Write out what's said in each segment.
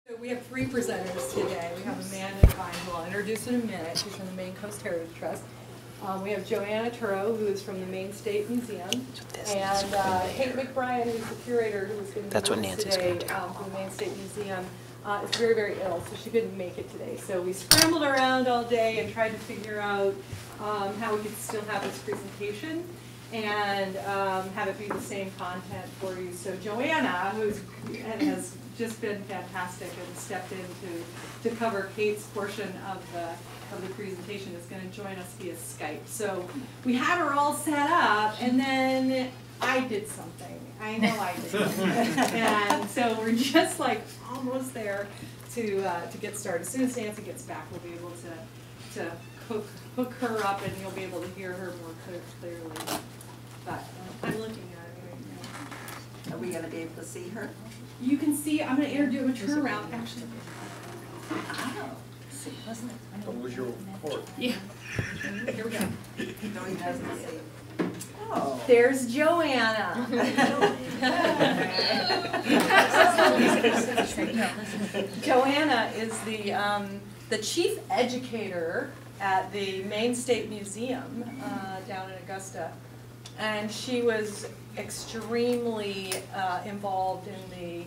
So we have three presenters today. We have Amanda Devine, who I'll introduce in a minute. She's from the Maine Coast Heritage Trust. We have Joanna Torow, who is from the Maine State Museum, and Kate McBrien, who's the curator, who is going to be with us today from the Maine State Museum. Is very, very ill, so she couldn't make it today. So we scrambled around all day and tried to figure out how we could still have this presentation and have it be the same content for you. So Joanna, has just been fantastic and stepped in to cover Kate's portion of the presentation, is going to join us via Skype. So we had her all set up, and then I did something. I know I did. And so we're just like almost there to get started. As soon as Nancy gets back, we'll be able to hook her up, and you'll be able to hear her more clearly. But I'm looking at it right now. Are we going to be able to see her? You can see, I'm going to introduce a turnaround, actually. Oh. Wasn't it? What was your report? Yeah. Here we go. No, he doesn't see. Oh. There's Joanna. Joanna is the chief educator at the Maine State Museum down in Augusta. And she was extremely involved in the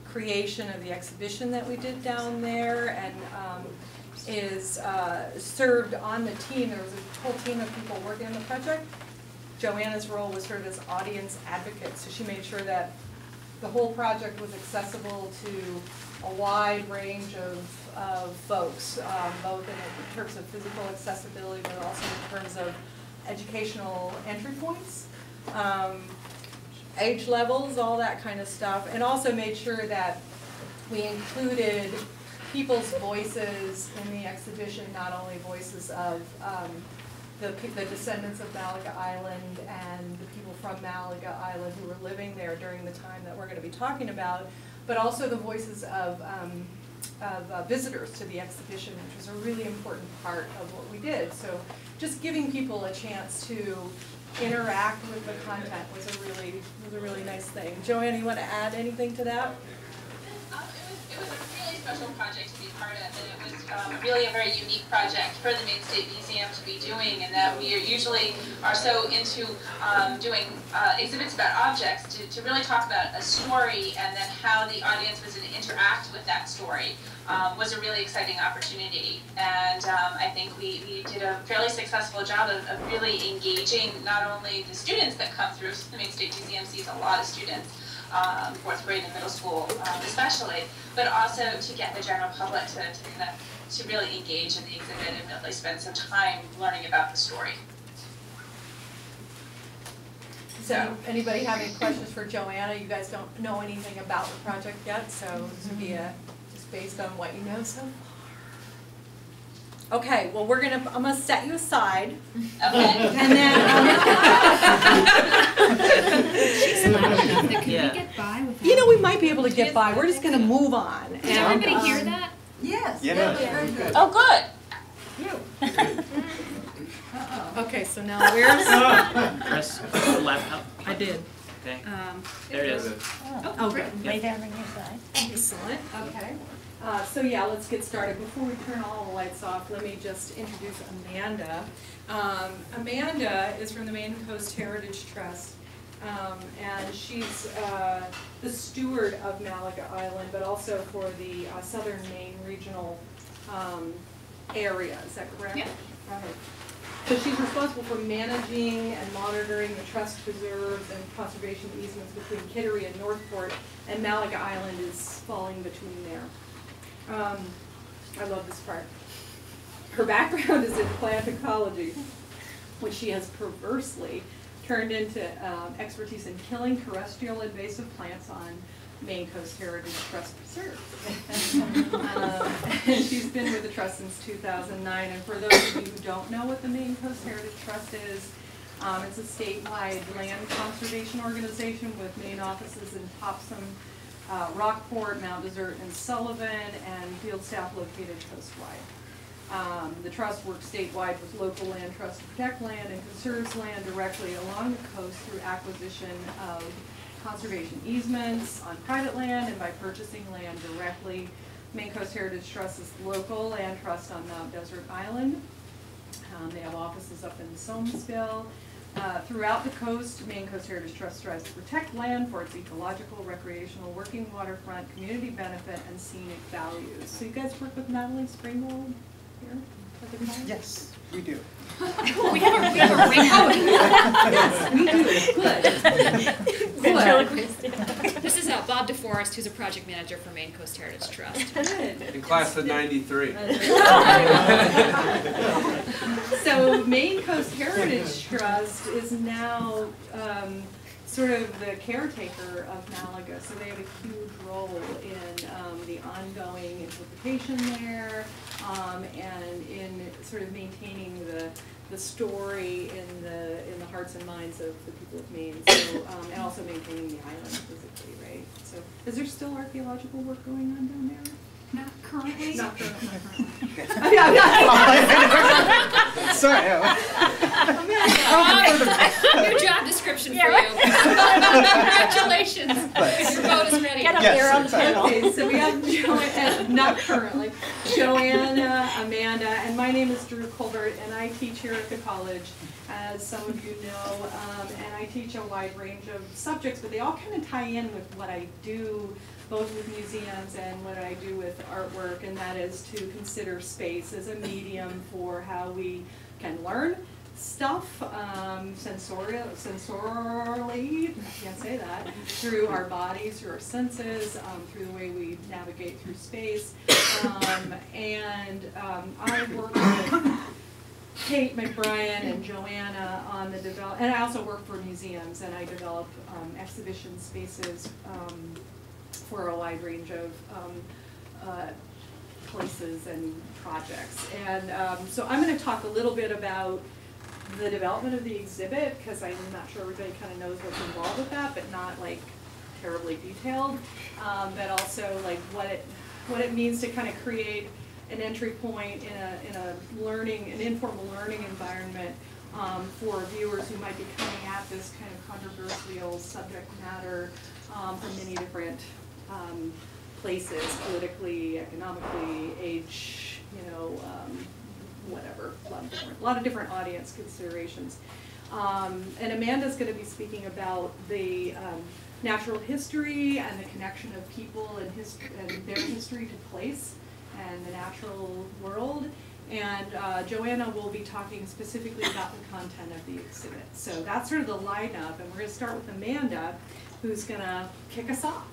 creation of the exhibition that we did down there, and is served on the team. There was a whole team of people working on the project. Joanna's role was sort of as audience advocate, so she made sure that the whole project was accessible to a wide range of folks, both in terms of physical accessibility, but also in terms of educational entry points, age levels, all that kind of stuff, and also made sure that we included people's voices in the exhibition, not only voices of the descendants of Malaga Island and the people from Malaga Island who were living there during the time that we're going to be talking about, but also the voices of visitors to the exhibition, which was a really important part of what we did. So just giving people a chance to interact with the content was a really nice thing. Joanna, you want to add anything to that? It was a really special project to be part of, and it was really a very unique project for the Maine State Museum to be doing, and that we usually are so into doing exhibits about objects to really talk about a story, and then how the audience was going to interact with that story was a really exciting opportunity. And I think we did a fairly successful job of really engaging not only the students that come through. The Maine State Museum sees a lot of students, fourth grade and middle school especially, but also to get the general public to really engage in the exhibit and really spend some time learning about the story. So anybody have any questions for Joanna? You guys don't know anything about the project yet, so this would be just based on what you know so far. Okay, well I'm gonna set you aside. Okay. And then She's loud enough that could we get by without? you know, we might be able to get by. We're just gonna move on. Did everybody hear that? Yes. Yes. Very good. Oh, good. Okay, so now where's Press the laptop. I did. Okay. There it is. Oh, good. Lay down on your side. Excellent. Okay. So yeah, let's get started. Before we turn all the lights off, let me just introduce Amanda. Amanda is from the Maine Coast Heritage Trust, and she's the steward of Malaga Island, but also for the southern Maine regional area. Is that correct? Yeah. Right. So she's responsible for managing and monitoring the trust preserves and conservation easements between Kittery and Northport, and Malaga Island is falling between there. I love this part. Her background is in plant ecology, which she has perversely turned into expertise in killing terrestrial invasive plants on Maine Coast Heritage Trust preserves. And she's been with the Trust since 2009. And for those of you who don't know what the Maine Coast Heritage Trust is, it's a statewide land conservation organization with main offices in Topsom, Rockport, Mount Desert, and Sullivan, and field staff located coastwide. The trust works statewide with local land trusts to protect land and conserves land directly along the coast through acquisition of conservation easements on private land and by purchasing land directly Maine Coast Heritage Trust is the local land trust on Mount Desert Island. They have offices up in Somesville. Throughout the coast, Maine Coast Heritage Trust strives to protect land for its ecological, recreational, working waterfront, community benefit, and scenic values. So you guys work with Natalie Springwald here at the time? Yes, we do. We have a ring out. Yes, we do. Good. This is Bob DeForest, who's a project manager for Maine Coast Heritage Trust. Good. In class of '93. So Maine Coast Heritage Trust is now sort of the caretaker of Malaga. So they have a huge role in the ongoing interpretation there and in sort of maintaining the story in the hearts and minds of the people of Maine. So and also maintaining the island physically, right? So is there still archaeological work going on down there? Not currently. Not currently. Sorry. New job description for you. Congratulations. Your vote is ready. Get up there on the panel. Okay, so we have Joanna, not currently, Joanna, Amanda, and my name is Dru Colbert, and I teach here at the college, as some of you know, and I teach a wide range of subjects, but they all kind of tie in with what I do, both with museums and what I do with artwork, and that is to consider space as a medium for how we can learn stuff sensorily, I can't say that, through our bodies, through our senses, through the way we navigate through space. I work with Kate McBrien and Joanna on the and I also work for museums, and I develop exhibition spaces for a wide range of places and projects. And so I'm going to talk a little bit about the development of the exhibit, because I'm not sure everybody kind of knows what's involved with that, but not like terribly detailed. But also like what it means to kind of create an entry point in a learning, an informal learning environment for viewers who might be coming at this kind of controversial subject matter from many different places, politically, economically, age, whatever, a lot of different audience considerations. And Amanda's going to be speaking about the natural history and the connection of people and their history to place and the natural world. And Joanna will be talking specifically about the content of the exhibit. So that's sort of the lineup, and we're going to start with Amanda, who's going to kick us off.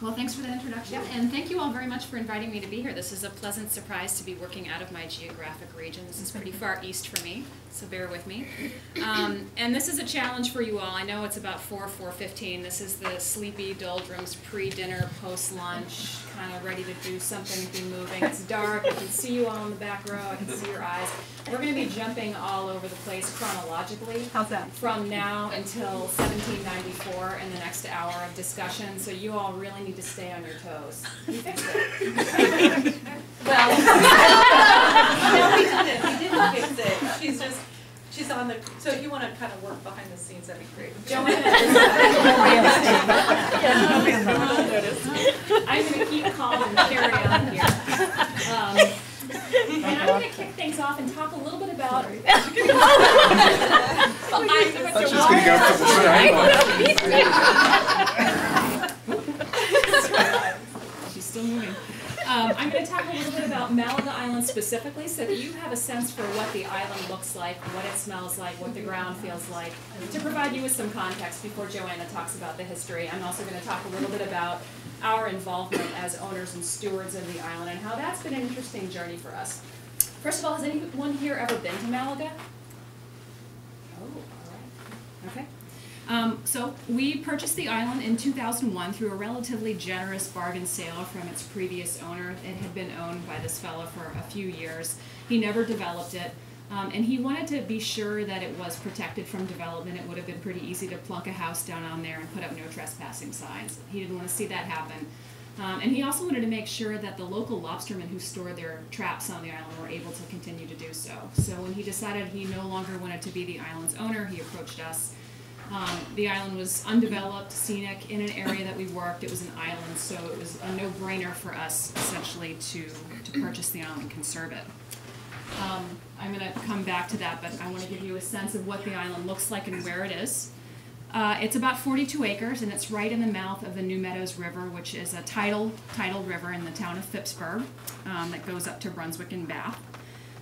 Well, thanks for that introduction, and thank you all very much for inviting me to be here. This is a pleasant surprise to be working out of my geographic region. This is pretty far east for me, so bear with me. And this is a challenge for you all. I know it's about 4:15. This is the sleepy doldrums pre-dinner, post-lunch, kind of ready to do something, be moving. It's dark. I can see you all in the back row. I can see your eyes. We're going to be jumping all over the place chronologically. How's that? From now until 1794 and the next hour of discussion, so you all really need to stay on your toes. You fixed it. Well, no, we didn't fix it. She's on the, so if you want to kind of work behind the scenes, that'd be great. Joanna, I'm going to keep calm and carry on here. And I'm going to kick things off and talk a little bit about. She's going to go for the She's still moving. I'm going to talk a little bit about Malaga Island specifically, so that you have a sense for what the island looks like, what it smells like, what the ground feels like, to provide you with some context before Joanna talks about the history. I'm also going to talk a little bit about our involvement as owners and stewards of the island and how that's been an interesting journey for us. First of all, has anyone here ever been to Malaga? Oh, all right. Okay. So we purchased the island in 2001 through a relatively generous bargain sale from its previous owner. It had been owned by this fellow for a few years. He never developed it, and he wanted to be sure that it was protected from development. It would have been pretty easy to plunk a house down on there and put up no trespassing signs. He didn't want to see that happen. And he also wanted to make sure that the local lobstermen who stored their traps on the island were able to continue to do so. So when he decided he no longer wanted to be the island's owner, he approached us. The island was undeveloped, scenic, in an area that we worked. It was an island, so it was a no-brainer for us, essentially, to purchase the island and conserve it. I'm going to come back to that, but I want to give you a sense of what the island looks like and where it is. It's about 42 acres, and it's right in the mouth of the New Meadows River, which is a tidal river in the town of Phippsburg that goes up to Brunswick and Bath.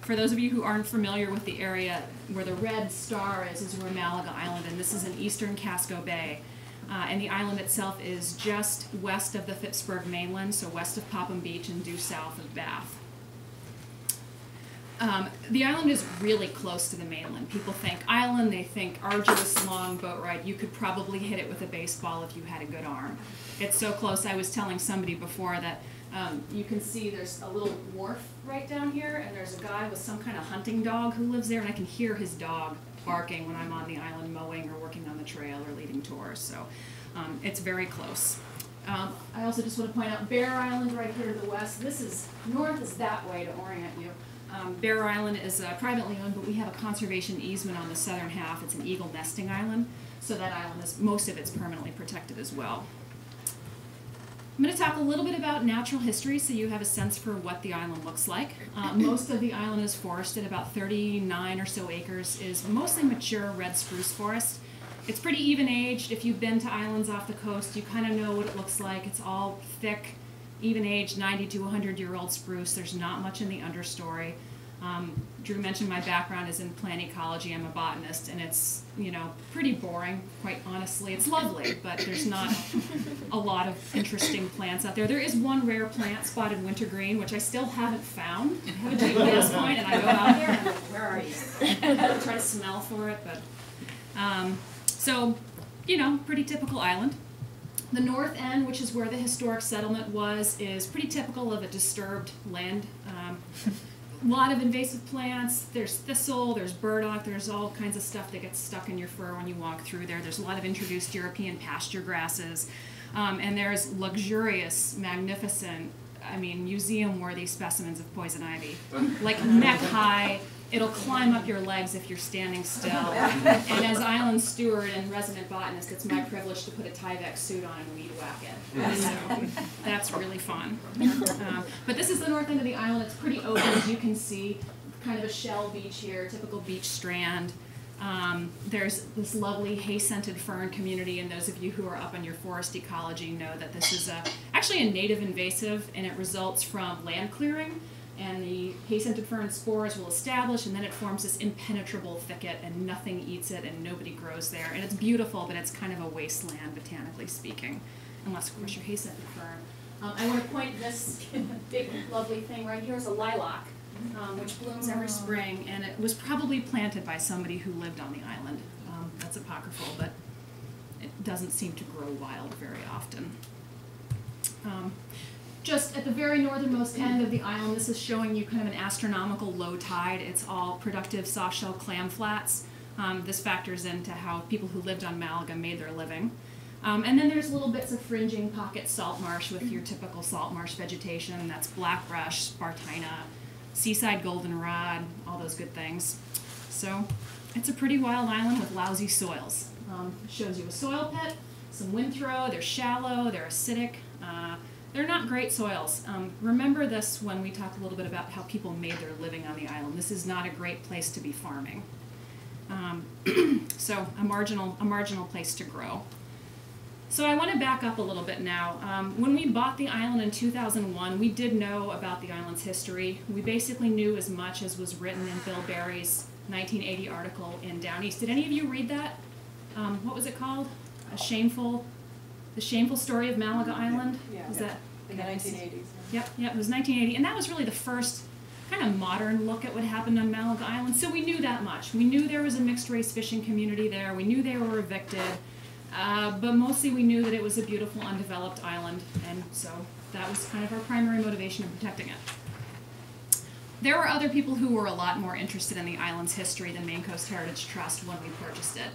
For those of you who aren't familiar with the area, where the red star is where Malaga Island, and this is in eastern Casco Bay. And the island itself is just west of the Phippsburg mainland, so west of Popham Beach and due south of Bath. The island is really close to the mainland. People think island, they think arduous, long boat ride. You could probably hit it with a baseball if you had a good arm. It's so close. I was telling somebody before that you can see there's a little wharf right down here, and there's a guy with some kind of hunting dog who lives there, and I can hear his dog barking when I'm on the island mowing or working on the trail or leading tours. So it's very close. I also just want to point out Bear Island right here to the west. This is, north is that way to orient you. Bear Island is privately owned, but we have a conservation easement on the southern half. It's an eagle nesting island, so that island is, most of it's permanently protected as well. I'm going to talk a little bit about natural history so you have a sense for what the island looks like. Most of the island is forested. About 39 or so acres is mostly mature red spruce forest. It's pretty even-aged. If you've been to islands off the coast, you kind of know what it looks like. It's all thick, even-aged, 90 to 100-year-old spruce. There's not much in the understory. Dru mentioned my background is in plant ecology. I'm a botanist, and it's, you know, pretty boring, quite honestly. It's lovely, but there's not a lot of interesting plants out there. There is one rare plant, spotted wintergreen, which I still haven't found. I have a GPS point, and I go out there, and I'm like, where are you? I try to smell for it, but... so, you know, pretty typical island. The north end, which is where the historic settlement was, is pretty typical of a disturbed land. A lot of invasive plants. There's thistle, there's burdock, there's all kinds of stuff that gets stuck in your fur when you walk through there. There's a lot of introduced European pasture grasses. And there's luxurious, magnificent, I mean, museum-worthy specimens of poison ivy. Like neck high. It'll climb up your legs if you're standing still. And as island steward and resident botanist, it's my privilege to put a Tyvek suit on and weed whack it. So that's really fun. But this is the north end of the island. It's pretty open, as you can see. Kind of a shell beach here, typical beach strand. There's this lovely hay-scented fern community, and those of you who are up on your forest ecology know that this is actually a native invasive, and it results from land clearing. And the hay-scented fern spores will establish, and then it forms this impenetrable thicket, and nothing eats it, and nobody grows there. And it's beautiful, but it's kind of a wasteland, botanically speaking, unless, of course, you're hay-scented fern. I want to point this big, lovely thing right here is a lilac, which blooms every spring, and it was probably planted by somebody who lived on the island. That's apocryphal, but it doesn't seem to grow wild very often. Just at the very northernmost end of the island, this is showing you kind of an astronomical low tide. It's all productive soft-shell clam flats. This factors into how people who lived on Malaga made their living. And then there's little bits of fringing pocket salt marsh with your typical salt marsh vegetation. That's blackbrush, spartina, seaside goldenrod, all those good things. So it's a pretty wild island with lousy soils. Shows you a soil pit, some wind throw, they're shallow, they're acidic. They're not great soils. Remember this when we talk a little bit about how people made their living on the island. This is not a great place to be farming. So a marginal place to grow. So I want to back up a little bit now. When we bought the island in 2001, we did know about the island's history. We basically knew as much as was written in Bill Barry's 1980 article in Down East. Did any of you read that? What was it called? The Shameful Story of Malaga Island? Yeah. Was that In the 1980s. Yep, it was 1980, and that was really the first kind of modern look at what happened on Malaga Island. So we knew that much. We knew there was a mixed-race fishing community there. We knew they were evicted, but mostly we knew that it was a beautiful, undeveloped island, and so that was kind of our primary motivation in protecting it. There were other people who were a lot more interested in the island's history than Maine Coast Heritage Trust when we purchased it.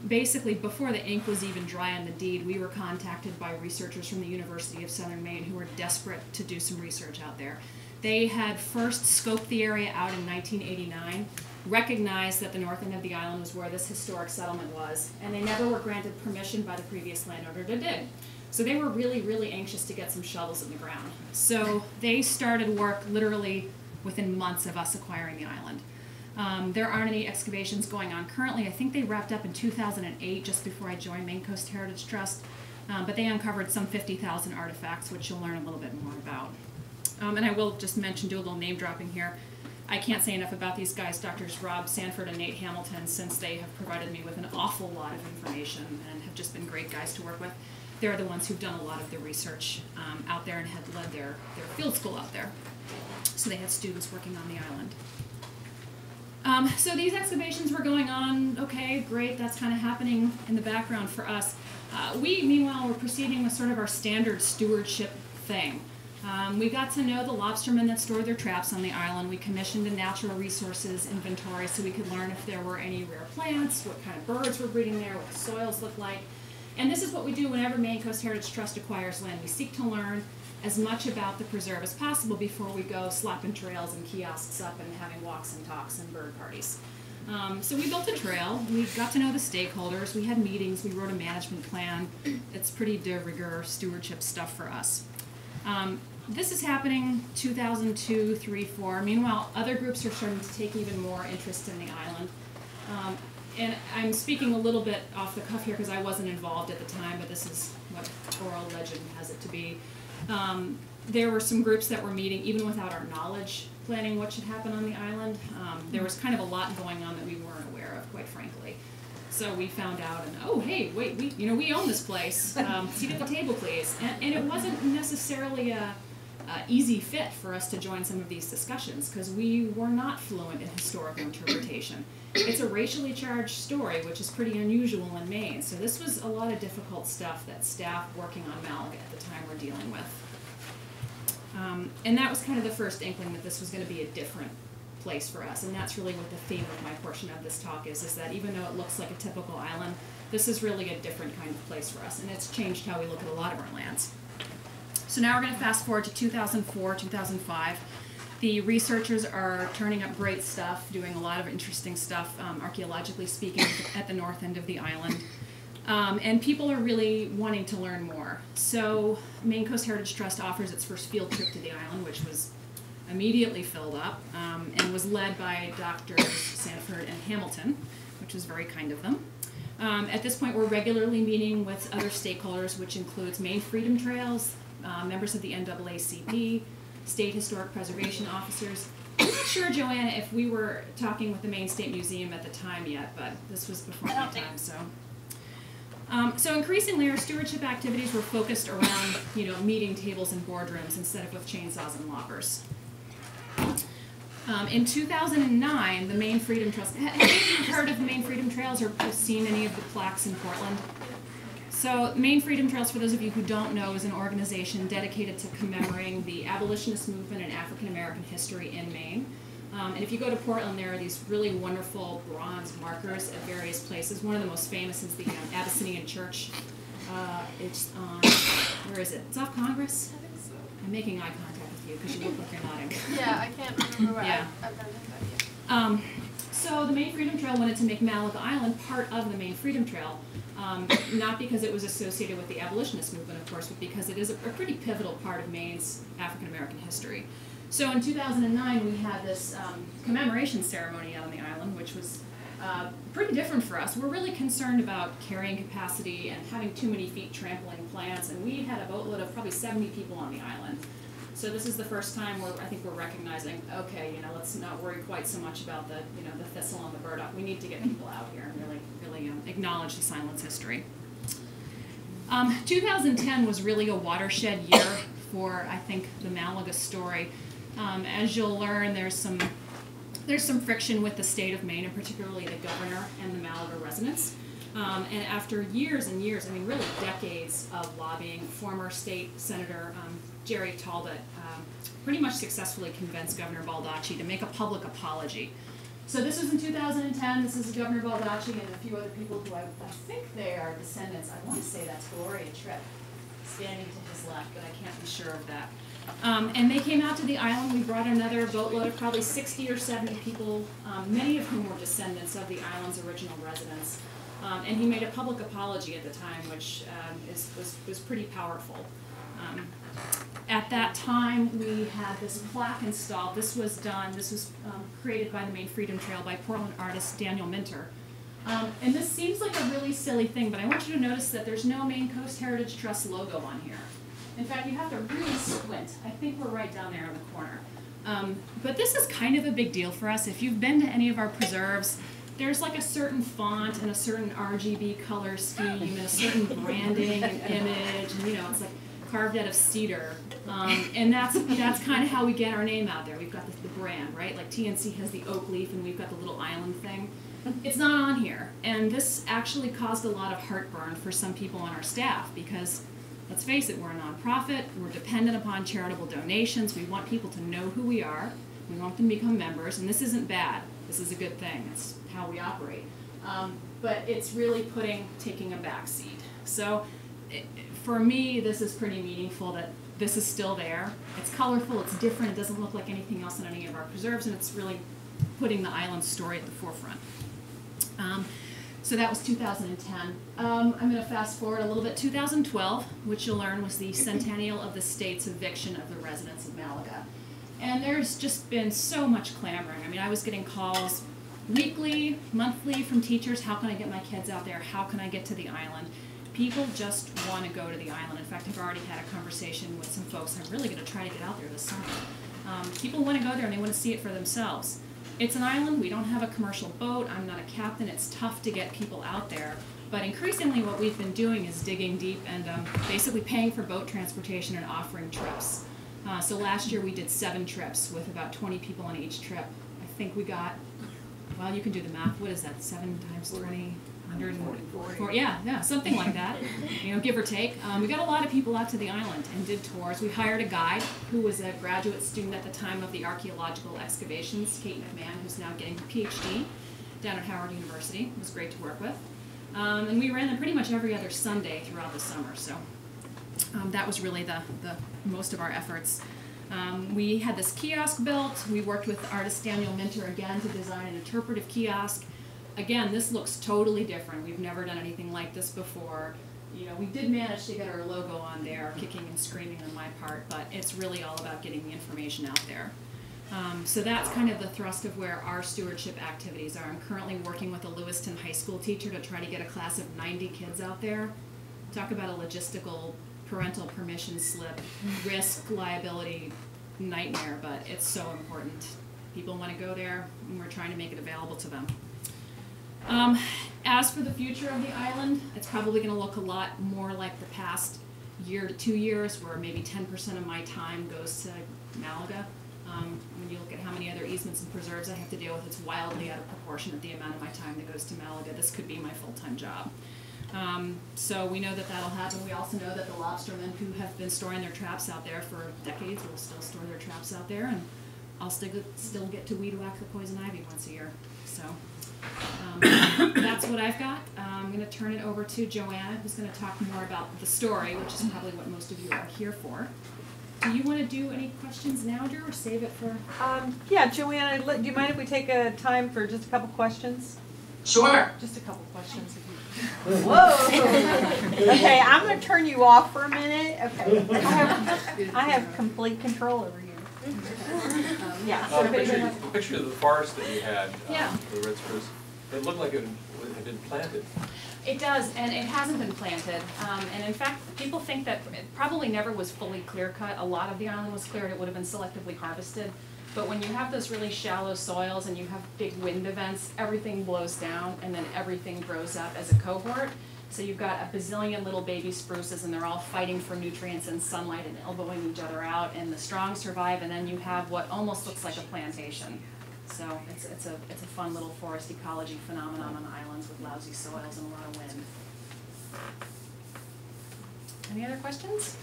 Basically, before the ink was even dry on the deed, we were contacted by researchers from the University of Southern Maine who were desperate to do some research out there. They had first scoped the area out in 1989, recognized that the north end of the island was where this historic settlement was, and they never were granted permission by the previous landowner to dig. So they were really, really anxious to get some shovels in the ground. So they started work literally within months of us acquiring the island. There aren't any excavations going on currently. I think they wrapped up in 2008, just before I joined Maine Coast Heritage Trust, but they uncovered some 50,000 artifacts, which you'll learn a little bit more about. And I will just mention, do a little name dropping here. I can't say enough about these guys, Drs. Rob Sanford and Nate Hamilton, since they have provided me with an awful lot of information and have just been great guys to work with. They're the ones who've done a lot of the research out there and had led their field school out there. So they had students working on the island. So these excavations were going on, okay, great, that's kind of happening in the background for us. We, meanwhile, were proceeding with sort of our standard stewardship thing. We got to know the lobstermen that stored their traps on the island. We commissioned a natural resources inventory so we could learn if there were any rare plants, what kind of birds were breeding there, what the soils looked like. And this is what we do whenever Maine Coast Heritage Trust acquires land. We seek to learn as much about the preserve as possible before we go slapping trails and kiosks up and having walks and talks and bird parties. So we built a trail, we got to know the stakeholders, we had meetings, we wrote a management plan. It's pretty de rigueur stewardship stuff for us. This is happening 2002, 3, 4. Meanwhile, other groups are starting to take even more interest in the island. And I'm speaking a little bit off the cuff here because I wasn't involved at the time, but this is what oral legend has it to be. There were some groups that were meeting even without our knowledge, planning what should happen on the island. There was kind of a lot going on that we weren't aware of, quite frankly. So we found out, and oh, hey, wait, we own this place. Seat at the table, please. And it wasn't necessarily a easy fit for us to join some of these discussions because we were not fluent in historical interpretation. It's a racially charged story, which is pretty unusual in Maine. So this was a lot of difficult stuff that staff working on Malaga at the time were dealing with. And that was kind of the first inkling that this was going to be a different place for us. And that's really what the theme of my portion of this talk is that even though it looks like a typical island, this is really a different kind of place for us. And it's changed how we look at a lot of our lands. So now we're going to fast forward to 2004, 2005. The researchers are turning up great stuff, doing a lot of interesting stuff, archaeologically speaking, at the north end of the island. And people are really wanting to learn more. So Maine Coast Heritage Trust offers its first field trip to the island, which was immediately filled up, and was led by Drs. Sanford and Hamilton, which was very kind of them. At this point, we're regularly meeting with other stakeholders, which includes Maine Freedom Trails, members of the NAACP, state historic preservation officers. I'm not sure, Joanna, if we were talking with the Maine State Museum at the time yet, but this was before my time, so. So increasingly, our stewardship activities were focused around, meeting tables and boardrooms instead of with chainsaws and loppers. In 2009, the Maine Freedom Trust, have you heard of the Maine Freedom Trails or seen any of the plaques in Portland? So Maine Freedom Trails, for those of you who don't know, is an organization dedicated to commemorating the abolitionist movement and African American history in Maine. And if you go to Portland, there are these really wonderful bronze markers at various places. One of the most famous is the Abyssinian Church. It's on, where is it? It's off Congress? I think so. I'm making eye contact with you because you look like you're nodding. Yeah, I can't remember where Yeah. I've done it, but yeah. So the Maine Freedom Trail wanted to make Malaga Island part of the Maine Freedom Trail, not because it was associated with the abolitionist movement, of course, but because it is a pretty pivotal part of Maine's African American history. So in 2009, we had this commemoration ceremony out on the island, which was pretty different for us. We're really concerned about carrying capacity and having too many feet trampling plants, and we had a boatload of probably 70 people on the island. So this is the first time where I think we're recognizing, okay, let's not worry quite so much about the, the thistle and the burdock. We need to get people out here and really acknowledge the silence history. 2010 was really a watershed year for, I think, the Malaga story. As you'll learn, there's some friction with the state of Maine, and particularly the governor and the Malaga residents. And after years and years, really decades of lobbying, former state senator Jerry Talbot pretty much successfully convinced Governor Baldacci to make a public apology. So this was in 2010. This is Governor Baldacci and a few other people who I think they are descendants. I want to say that's Gloria Tripp standing to his left, but I can't be sure of that. And they came out to the island. We brought another boatload of probably 60 or 70 people, many of whom were descendants of the island's original residents. And he made a public apology at the time, which was pretty powerful. At that time, we had this plaque installed. This was created by the Maine Freedom Trail by Portland artist Daniel Minter. And this seems like a really silly thing, but I want you to notice that there's no Maine Coast Heritage Trust logo on here. In fact, you have to really squint. I think we're right down there in the corner. But this is kind of a big deal for us. If you've been to any of our preserves, there's like a certain font and a certain RGB color scheme and a certain branding and image, and it's like carved out of cedar. And that's kind of how we get our name out there. We've got the brand, right? Like TNC has the oak leaf and we've got the little island thing. It's not on here. And this actually caused a lot of heartburn for some people on our staff because, let's face it, we're a nonprofit, we're dependent upon charitable donations, we want people to know who we are, we want them to become members, and this isn't bad, this is a good thing, it's how we operate. But it's really taking a back seat. So for me, this is pretty meaningful that this is still there. It's colorful, it's different, it doesn't look like anything else in any of our preserves, and it's really putting the island's story at the forefront. So that was 2010. I'm going to fast forward a little bit. 2012, which you'll learn was the centennial of the state's eviction of the residents of Malaga. And there's just been so much clamoring. I mean, I was getting calls weekly, monthly from teachers. How can I get my kids out there? How can I get to the island? People just want to go to the island. In fact, I've already had a conversation with some folks. I'm really going to try to get out there this summer. People want to go there and they want to see it for themselves. It's an island, we don't have a commercial boat, I'm not a captain, it's tough to get people out there. But increasingly what we've been doing is digging deep and basically paying for boat transportation and offering trips. So last year we did 7 trips with about 20 people on each trip. I think we got, well, you can do the math, what is that, 7 times 20? 140. Yeah, something like that, give or take. We got a lot of people out to the island and did tours. We hired a guide who was a graduate student at the time of the archaeological excavations, Kate McBrien, who's now getting her PhD down at Howard University. It was great to work with. And we ran them pretty much every other Sunday throughout the summer, so that was really the most of our efforts. We had this kiosk built. We worked with artist Daniel Minter again to design an interpretive kiosk. Again, this looks totally different. We've never done anything like this before. We did manage to get our logo on there, kicking and screaming on my part, but it's really all about getting the information out there. So that's kind of the thrust of where our stewardship activities are. I'm currently working with a Lewiston high school teacher to try to get a class of 90 kids out there. Talk about a logistical parental permission slip, risk, liability, nightmare, but it's so important. People want to go there, and we're trying to make it available to them. As for the future of the island, it's probably going to look a lot more like the past year to 2 years, where maybe 10% of my time goes to Malaga. When you look at how many other easements and preserves I have to deal with, it's wildly out of proportion at the amount of my time that goes to Malaga. This could be my full-time job. So we know that that'll happen. We also know that the lobstermen who have been storing their traps out there for decades will still store their traps out there, and I'll still get to weed whack the poison ivy once a year. So that's what I've got. I'm going to turn it over to Joanna, who's going to talk more about the story, which is probably what most of you are here for. Do you want to do any questions now, Drew, or save it for? Yeah, Joanna, do you mind if we take a time for just a couple questions? Sure. Just a couple questions. If you... Whoa! Okay, I'm going to turn you off for a minute. Okay, I have complete control over you. Yeah. So the picture of the forest that you had, Yeah. the red spruce, it looked like it had been planted. It does, and it hasn't been planted. And in fact, people think that it probably never was fully clear-cut. A lot of the island was cleared. It would have been selectively harvested. But when you have those really shallow soils and you have big wind events, everything blows down, and then everything grows up as a cohort. So you've got a bazillion little baby spruces, and they're all fighting for nutrients and sunlight and elbowing each other out, and the strong survive, and then you have what almost looks like a plantation. So it's a fun little forest ecology phenomenon on islands with lousy soils and a lot of wind. Any other questions?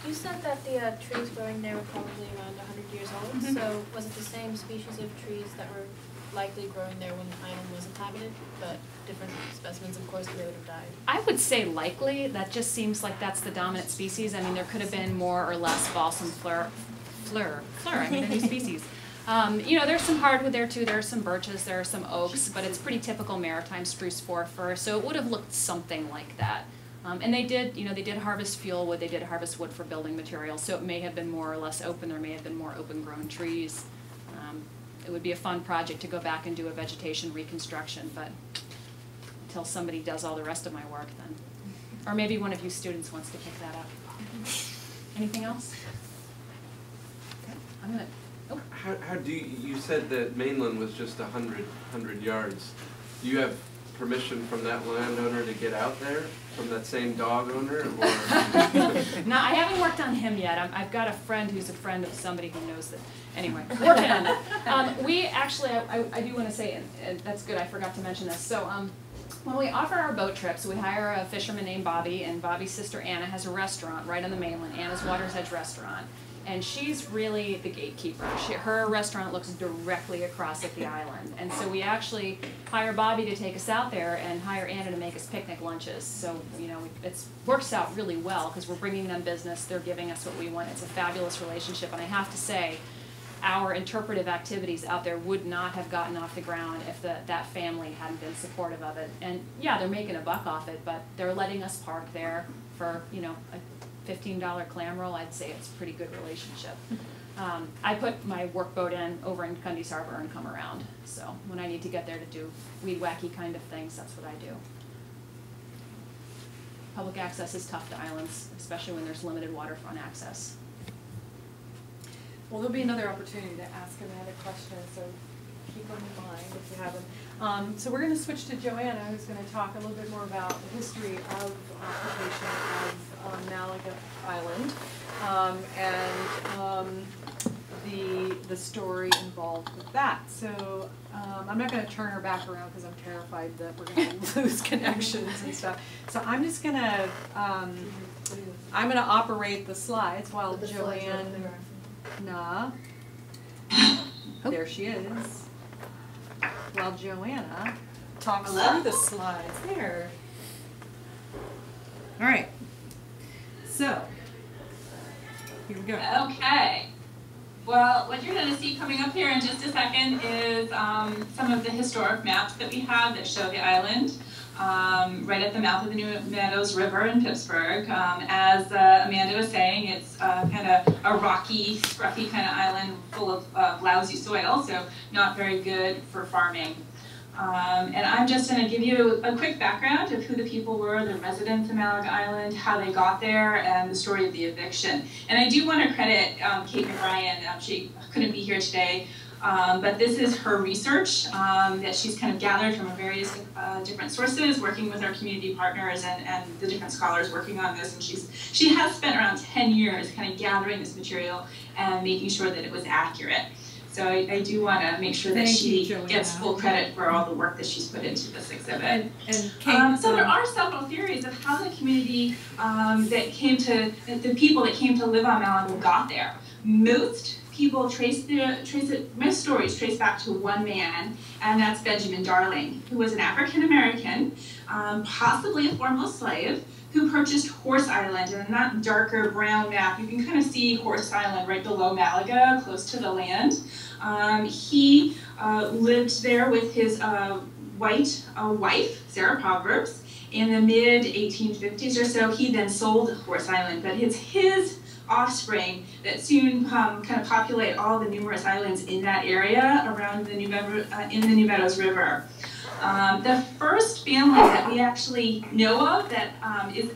You said that the trees growing there were probably around 100 years old, so was it the same species of trees that were likely growing there when the island was inhabited, but different specimens, of course, they would have died. I would say likely. That just seems like that's the dominant species. I mean, there could have been more or less balsam fleur. I mean, any species. You know, there's some hardwood there too. There are some birches, there are some oaks, but it's pretty typical maritime spruce fir, so it would have looked something like that. And they did, you know, they did harvest fuel wood, they did harvest wood for building materials, so it may have been more or less open, there may have been more open grown trees. It would be a fun project to go back and do a vegetation reconstruction, but until somebody does all the rest of my work then. Or maybe one of you students wants to pick that up. Anything else? Okay, I'm gonna, oh. How do you said that mainland was just 100 yards. Do you have permission from that landowner to get out there, from that same dog owner? Or? No, I haven't worked on him yet. I've got a friend who's a friend of somebody who knows that. Anyway, working on that. We actually, I do want to say, and that's good, I forgot to mention this. So when we offer our boat trips, we hire a fisherman named Bobby, and Bobby's sister Anna has a restaurant right on the mainland, Anna's Water's Edge Restaurant. And she's really the gatekeeper. Her restaurant looks directly across at the island. And so we actually hire Bobby to take us out there and hire Anna to make us picnic lunches. So, you know, it works out really well because we're bringing them business, they're giving us what we want. It's a fabulous relationship. And I have to say, our interpretive activities out there would not have gotten off the ground if that family hadn't been supportive of it. And yeah, they're making a buck off it, but they're letting us park there for, you know, a $15 clam roll. I'd say it's a pretty good relationship. I put my work boat in over in Cundy's Harbor and come around. So when I need to get there to do weed wacky kind of things, that's what I do. Public access is tough to islands, especially when there's limited waterfront access. Well, there'll be another opportunity to ask another question, so keep them in mind if you have them. So we're going to switch to Joanna, who's going to talk a little bit more about the history of occupation of Malaga Island and the story involved with that. So I'm not going to turn her back around because I'm terrified that we're going to lose connections and stuff. So I'm just going to operate the slides while Joanna. There she is. While Joanna talks through the slides. There. All right. So, here we go. Okay. Well, what you're going to see coming up here in just a second is some of the historic maps that we have that show the island. Right at the mouth of the New Meadows River in Pittsburgh. As Amanda was saying, it's kind of a rocky, scruffy kind of island full of lousy soil, so not very good for farming. And I'm just going to give you a quick background of who the people were, the residents of Malaga Island, how they got there, and the story of the eviction. And I do want to credit Kate McBrien. She couldn't be here today. But this is her research that she's kind of gathered from various different sources, working with our community partners and the different scholars working on this. And she has spent around 10 years kind of gathering this material and making sure that it was accurate. So I do want to make sure that she gets full credit for all the work that she's put into this exhibit. And Kate, so there are several theories of how the community the people that came to live on Malaga got there. Most people most stories trace back to one man, and that's Benjamin Darling, who was an African-American, possibly a former slave, who purchased Horse Island. And in that darker brown map, you can kind of see Horse Island right below Malaga, close to the land. He lived there with his white wife, Sarah Proverbs, in the mid-1850s or so. He then sold Horse Island, but it's his offspring that soon kind of populate all the numerous islands in that area around the New Meadows River. The first family that we actually know of that is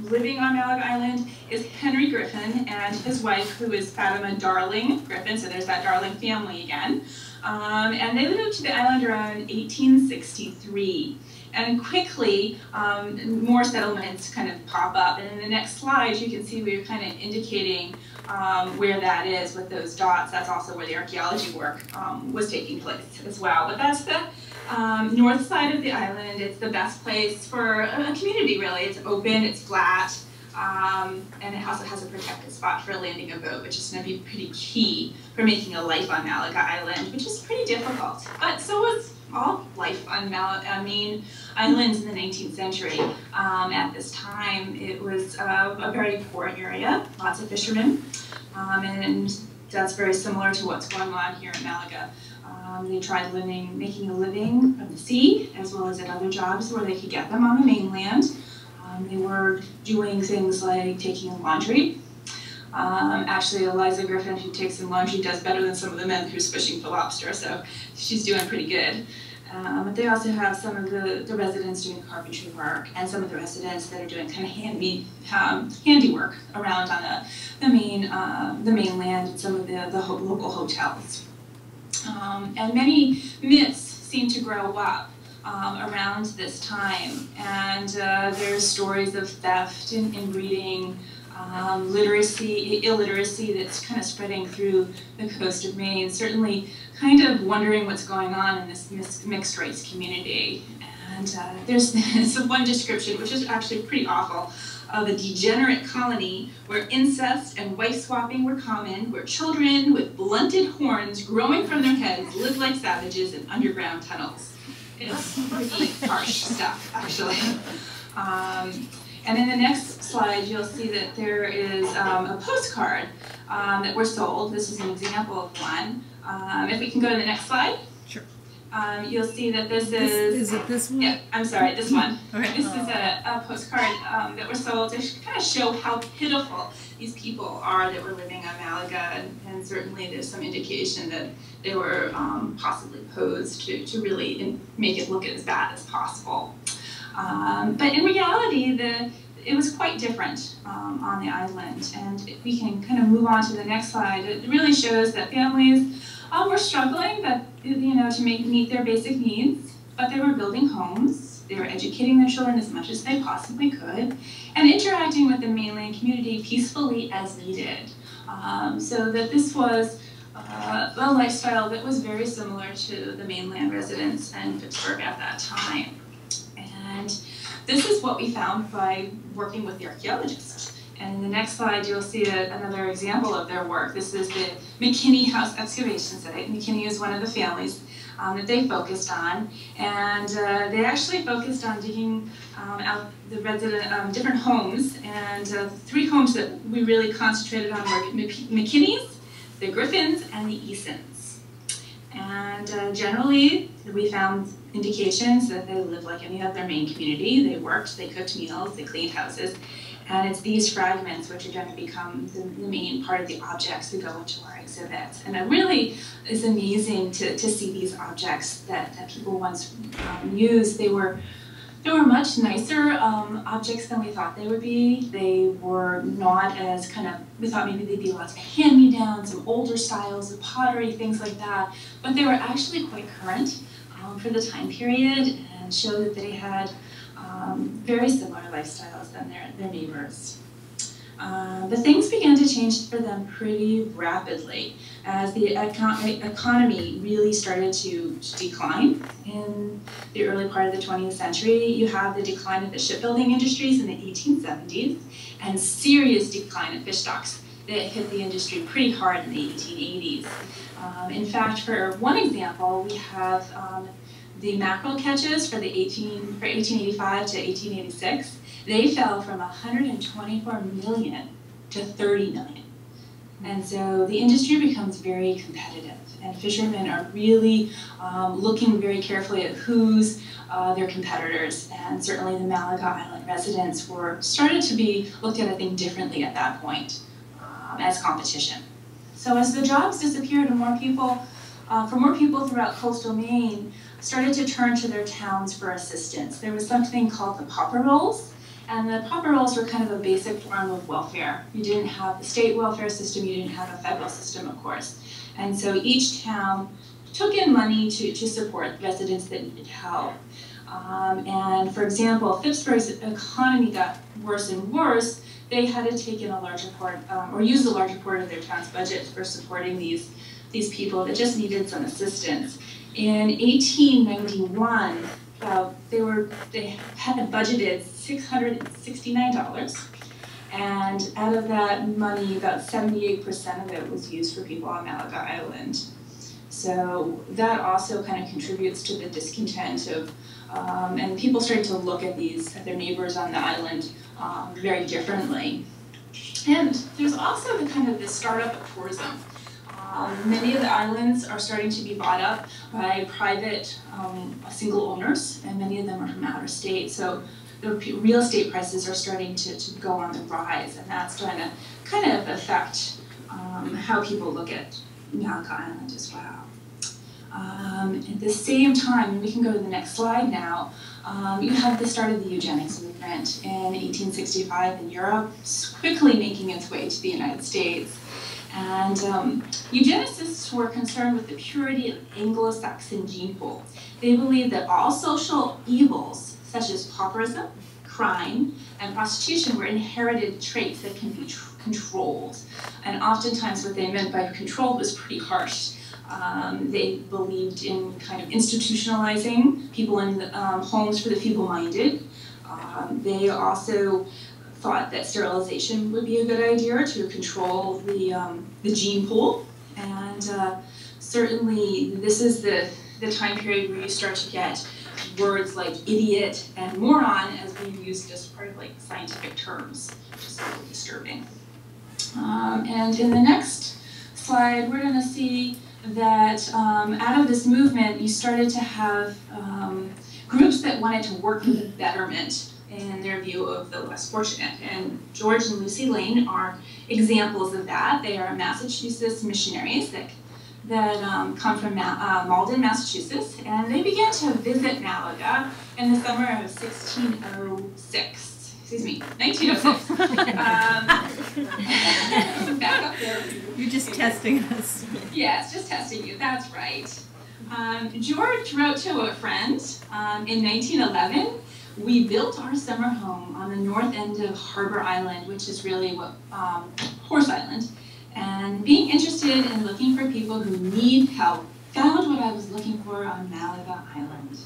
living on Malaga Island is Henry Griffin and his wife, who is Fatima Darling Griffin, so there's that Darling family again. And they moved to the island around 1863. And quickly, more settlements kind of pop up. And in the next slide, you can see we're kind of indicating where that is with those dots. That's also where the archaeology work was taking place as well. But that's the north side of the island. It's the best place for a community, really. It's open, it's flat. And it also has a protected spot for landing a boat, which is going to be pretty key for making a life on Malaga Island, which is pretty difficult. But so was all life on Maine Islands in the 19th century. At this time, it was a very poor area, lots of fishermen, and that's very similar to what's going on here in Malaga. They tried making a living from the sea, as well as at other jobs where they could get them on the mainland. They were doing things like taking in laundry. Actually, Eliza Griffin, who takes in laundry, does better than some of the men who's fishing for lobster, so she's doing pretty good. But they also have some of the residents doing carpentry work, and some of the residents that are doing kind of handiwork around on the mainland and some of the local hotels. And many myths seem to grow up around this time, and there's stories of theft and inbreeding, illiteracy that's kind of spreading through the coast of Maine, certainly kind of wondering what's going on in this mixed race community. And there's this one description, which is actually pretty awful, of a degenerate colony where incest and wife swapping were common, where children with blunted horns growing from their heads lived like savages in underground tunnels. It's pretty harsh stuff, actually. And in the next slide, you'll see that there is a postcard that were sold. This is an example of one. If we can go to the next slide. Sure. You'll see that this is... Is it this one? Yeah, I'm sorry, this one. Okay. This is a postcard that were sold to kind of show how pitiful these people are that were living on Malaga, and certainly there's some indication that they were possibly posed to really make it look as bad as possible. But in reality, it was quite different on the island, and we can kind of move on to the next slide. It really shows that families were struggling, but to meet their basic needs, but they were building homes, they were educating their children as much as they possibly could, and interacting with the mainland community peacefully as needed. So that this was a lifestyle that was very similar to the mainland residents in Pittsburgh at that time. And this is what we found by working with the archaeologists. And in the next slide, you'll see another example of their work. This is the McKinney House excavation site. McKinney is one of the families that they focused on. And they actually focused on digging out the different homes. And 3 homes that we really concentrated on were McKinney's, the Griffins, and the Easons. And generally, we found indications that they lived like any other Maine community. They worked, they cooked meals, they cleaned houses. And it's these fragments which are going to become the main part of the objects that go into our exhibits. And it really is amazing to see these objects that people once used. They were much nicer objects than we thought they would be. They were not as we thought maybe they'd be lots of hand-me-downs, some older styles of pottery, things like that. But they were actually quite current for the time period, and show that they had very similar lifestyles than their neighbors. But things began to change for them pretty rapidly as the economy really started to decline in the early part of the 20th century. You have the decline of the shipbuilding industries in the 1870s and serious decline of fish stocks that hit the industry pretty hard in the 1880s. In fact, for one example, we have the mackerel catches for 1885 to 1886, they fell from 124 million to 30 million. And so the industry becomes very competitive, and fishermen are really looking very carefully at who's their competitors, and certainly the Malaga Island residents started to be looked at, I think, differently at that point as competition. So as the jobs disappeared and more people throughout coastal Maine started to turn to their towns for assistance. There was something called the pauper rolls, and the pauper rolls were kind of a basic form of welfare. You didn't have the state welfare system, you didn't have a federal system, of course. And so each town took in money to support residents that needed help. And for example, Phippsburg's economy got worse and worse. They had to take in a larger part, or use a larger part of their town's budget for supporting these people that just needed some assistance. In 1891, they had budgeted $669, And out of that money, about 78% of it was used for people on Malaga Island. So that also kind of contributes to the discontent of, and people starting to look at their neighbors on the island very differently. And there's also the kind of the startup of tourism. Many of the islands are starting to be bought up by private single owners, and many of them are from outer state. So the real estate prices are starting to go on the rise, and that's going to kind of affect how people look at Malaga Island as well. At the same time, we can go to the next slide now, you have the start of the eugenics movement in 1865 in Europe, quickly making its way to the United States. And eugenicists were concerned with the purity of Anglo-Saxon gene pool. They believed that all social evils, such as pauperism, crime, and prostitution, were inherited traits that can be controlled. And oftentimes what they meant by control was pretty harsh. They believed in kind of institutionalizing people in homes for the feeble-minded. They also thought that sterilization would be a good idea to control the gene pool. And certainly this is the time period where you start to get words like idiot and moron as being used as part of like scientific terms, which is a little disturbing. And in the next slide, we're going to see that out of this movement, you started to have groups that wanted to work for the betterment in their view of the less fortunate. And George and Lucy Lane are examples of that. They are Massachusetts missionaries that come from Malden, Massachusetts, and they began to visit Malaga in the summer of 1906. Back up there. You're just testing us. Yes, just testing you, that's right. George wrote to a friend in 1911, we built our summer home on the north end of Harbor Island, which is really what Horse Island, and being interested in looking for people who need help, found what I was looking for on Malaga Island.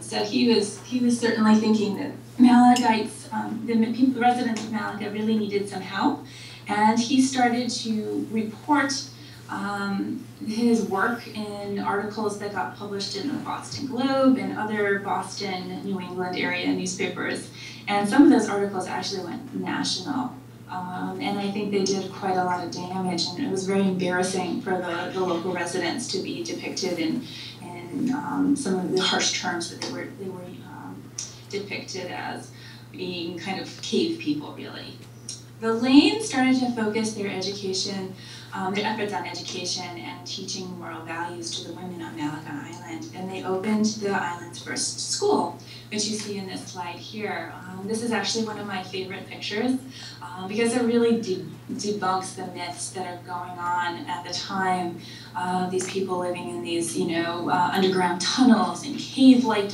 So he was certainly thinking that Malagites, the residents of Malaga really needed some help, and he started to report his work in articles that got published in the Boston Globe and other Boston, New England area newspapers. And some of those articles actually went national. And I think they did quite a lot of damage, and it was very embarrassing for the local residents to be depicted in some of the harsh terms that they were depicted as being kind of cave people, really. The Lanes started to focus their education, their efforts on education and teaching moral values to the women on Malaga Island, and they opened the island's first school, which you see in this slide here. This is actually one of my favorite pictures because it really debunks the myths that are going on at the time. These people living in these, underground tunnels and cave-like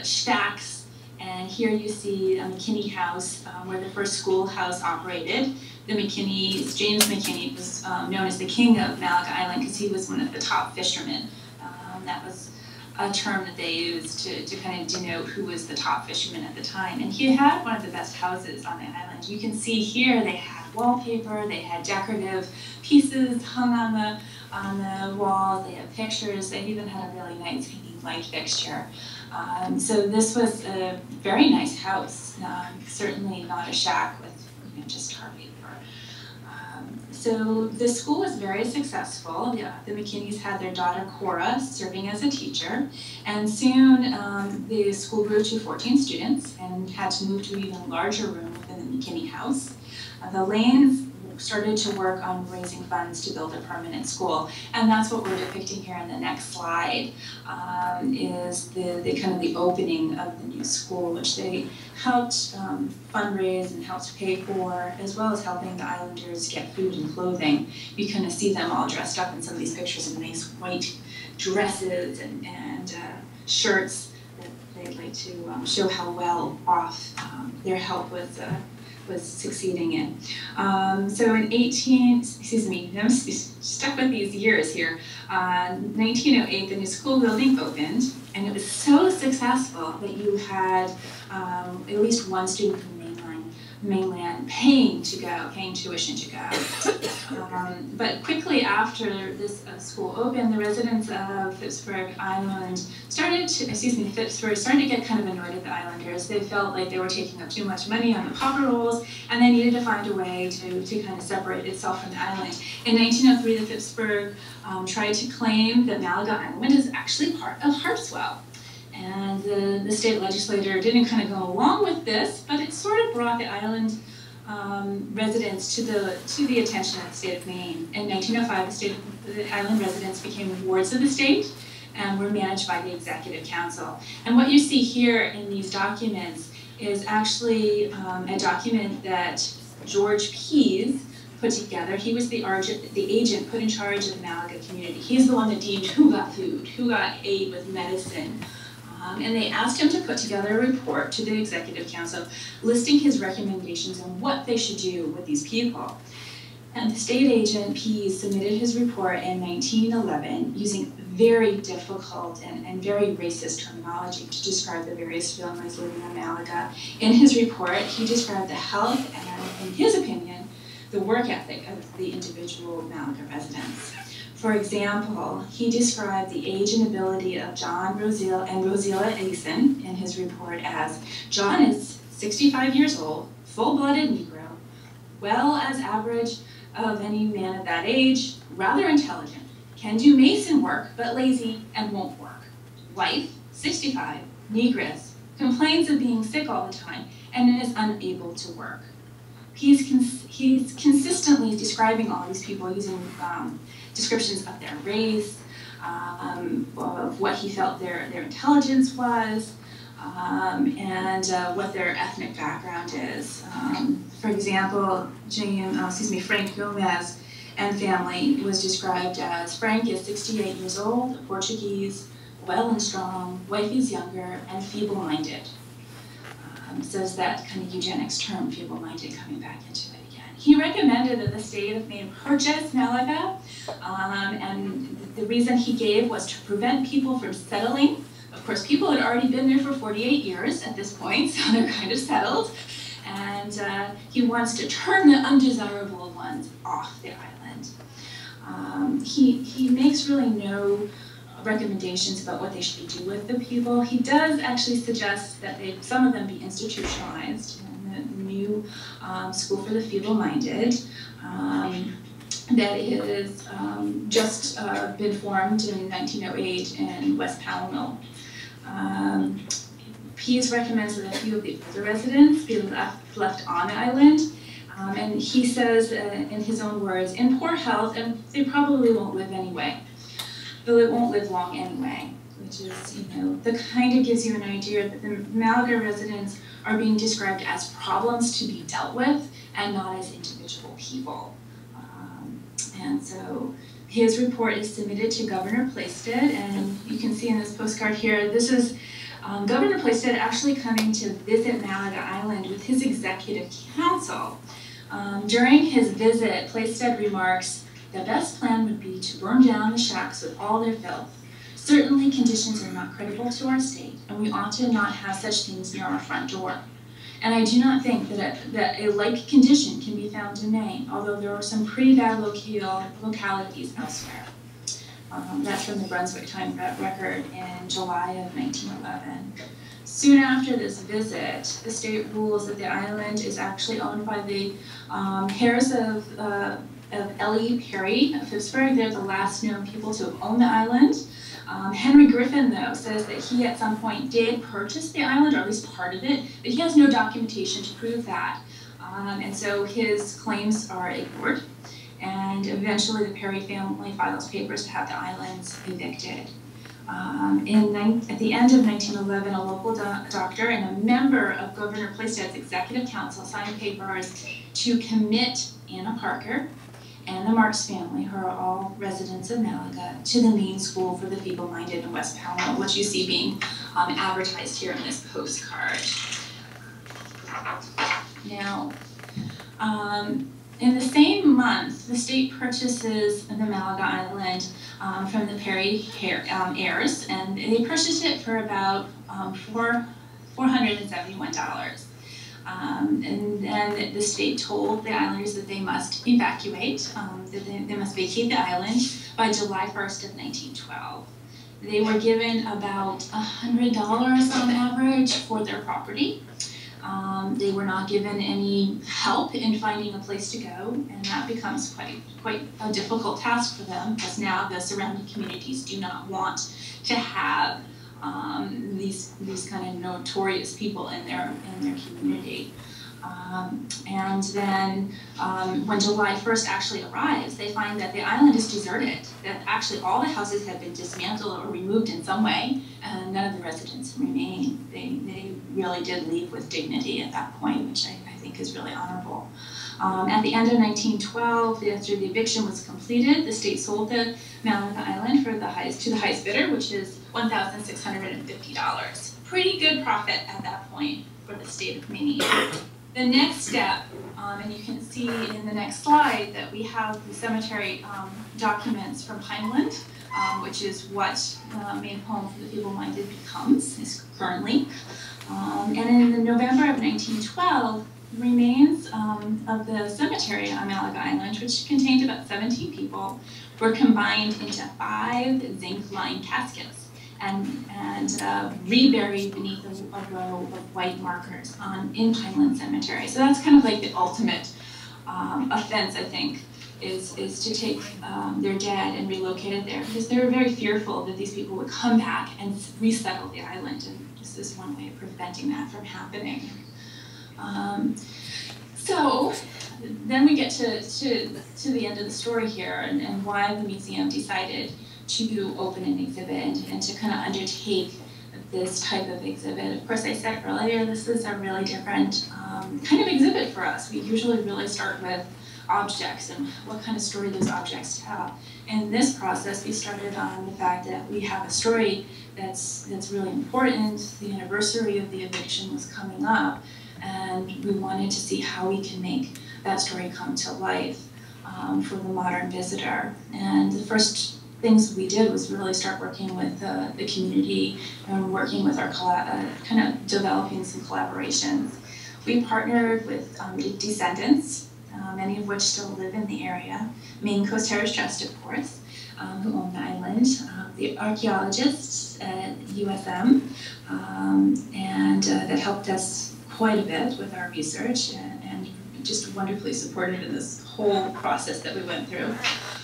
shacks. And here you see a McKinney house where the first schoolhouse operated. The McKinneys, James McKinney was known as the king of Malaga Island because he was one of the top fishermen. That was a term that they used to kind of denote who was the top fisherman at the time. And he had one of the best houses on the island. You can see here they had wallpaper, they had decorative pieces hung on the walls, they had pictures, they even had a really nice hanging light fixture. So this was a very nice house, certainly not a shack with just tar paper. So the school was very successful. The McKinneys had their daughter Cora serving as a teacher, and soon the school grew to 14 students and had to move to an even larger room within the McKinney house. The Lanes started to work on raising funds to build a permanent school, and that's what we're depicting here in the next slide, is the kind of the opening of the new school, which they helped fundraise and helped pay for, as well as helping the islanders get food and clothing. You kind of see them all dressed up in some of these pictures in nice white dresses and shirts that they'd like to show how well off their help with was succeeding in. So in I'm stuck with these years here. 1908, the new school building opened, and it was so successful that you had at least one student from mainland paying tuition to go. But quickly after this school opened, the residents of Phippsburg started to get kind of annoyed at the Islanders. They felt like they were taking up too much money on the pauper rolls, and they needed to find a way to kind of separate itself from the island. In 1903, the Phippsburg tried to claim that Malaga Island is actually part of Harpswell. And the state legislature didn't kind of go along with this, but it sort of brought the island residents to the attention of the state of Maine. In 1905, the island residents became wards of the state and were managed by the Executive Council. And what you see here in these documents is actually a document that George Pease put together. He was the agent put in charge of the Malaga community. He's the one that deemed who got food, who got aid with medicine. And they asked him to put together a report to the Executive Council listing his recommendations on what they should do with these people. And the state agent, Pease, submitted his report in 1911 using very difficult and very racist terminology to describe the various families living in Malaga. In his report, he described the health and, in his opinion, the work ethic of the individual Malaga residents. For example, he described the age and ability of John Rosilla and Rosilla Asen in his report as, John is 65 years old, full-blooded Negro, well as average of any man of that age, rather intelligent, can do mason work, but lazy and won't work. Wife, 65, negress, complains of being sick all the time and is unable to work. He's consistently describing all these people using descriptions of their race, of what he felt their intelligence was, and what their ethnic background is. For example, Frank Gomez and family was described as Frank is 68 years old, Portuguese, well and strong, wife is younger, and feeble-minded. So it's that kind of eugenics term, feeble-minded, coming back into it again. He recommended that the state of Maine purchase Malaga, and the reason he gave was to prevent people from settling. Of course, people had already been there for 48 years at this point, so they're kind of settled. And he wants to turn the undesirable ones off the island. He makes really no recommendations about what they should do with the people. He does actually suggest that some of them be institutionalized in the new school for the feeble-minded that is just been formed in 1908 in West Palomino. Pease recommends that a few of the older residents be left on the island, and he says, in his own words, in poor health, and they probably won't live anyway. Though it won't live long anyway, which is, that kind of gives you an idea that the Malaga residents are being described as problems to be dealt with and not as individual people. And so his report is submitted to Governor Plaisted, and you can see in this postcard here, this is Governor Plaisted actually coming to visit Malaga Island with his Executive Council. During his visit, Plaisted remarks, the best plan would be to burn down the shacks with all their filth. Certainly conditions are not credible to our state, and we ought to not have such things near our front door. And I do not think that a like condition can be found in Maine, although there are some pretty bad localities elsewhere. That's from the Brunswick Times record in July of 1911. Soon after this visit, the state rules that the island is actually owned by the heirs of Ellie Perry of Phippsburg. They're the last known people to have owned the island. Henry Griffin, though, says that he at some point did purchase the island, or at least part of it, but he has no documentation to prove that. And so his claims are ignored. And eventually the Perry family files papers to have the islands evicted. At the end of 1911, a local doctor and a member of Governor Plaisted's Executive Council signed papers to commit Anna Parker and the Marks family, who are all residents of Malaga, to the Maine School for the Feeble-Minded in West Palomino, which you see being advertised here in this postcard. Now, In the same month, the state purchases the Malaga Island from the Perry heirs, and they purchased it for about $471. And then the state told the islanders that they must evacuate, that they must vacate the island by July 1st of 1912. They were given about $100 on average for their property. They were not given any help in finding a place to go, and that becomes quite a difficult task for them, because now the surrounding communities do not want to have these kind of notorious people in their community. And then when July 1st actually arrives, they find that the island is deserted, that actually all the houses have been dismantled or removed in some way, and none of the residents remain. They really did leave with dignity at that point, which I think is really honorable. At the end of 1912, after the eviction was completed, the state sold the Malaga Island to the highest bidder, which is $1,650. Pretty good profit at that point for the state of Maine. The next step, and you can see in the next slide that we have the cemetery documents from Pineland, which is what Maine Home for the Feeble-Minded becomes currently. And in November of 1912, remains of the cemetery on Malaga Island, which contained about 17 people, were combined into 5 zinc-lined caskets and reburied beneath a row of white markers in Pineland Cemetery. So that's kind of like the ultimate offense, I think, is to take their dead and relocate it there, because they were very fearful that these people would come back and resettle the island, and this is one way of preventing that from happening. So then we get to the end of the story here, and why the museum decided to open an exhibit and to kind of undertake this type of exhibit. Of course, I said earlier, this is a really different kind of exhibit for us. We usually really start with objects and what kind of story those objects tell. In this process, we started on the fact that we have a story that's really important. The anniversary of the eviction was coming up, and we wanted to see how we can make that story come to life for the modern visitor. And the first things we did was really start working with the community and working with our kind of developing some collaborations. We partnered with descendants, many of which still live in the area, Maine Coast Heritage Trust, of course, who own the island, the archaeologists at USM, and that helped us quite a bit with our research and just wonderfully supported in this whole process that we went through.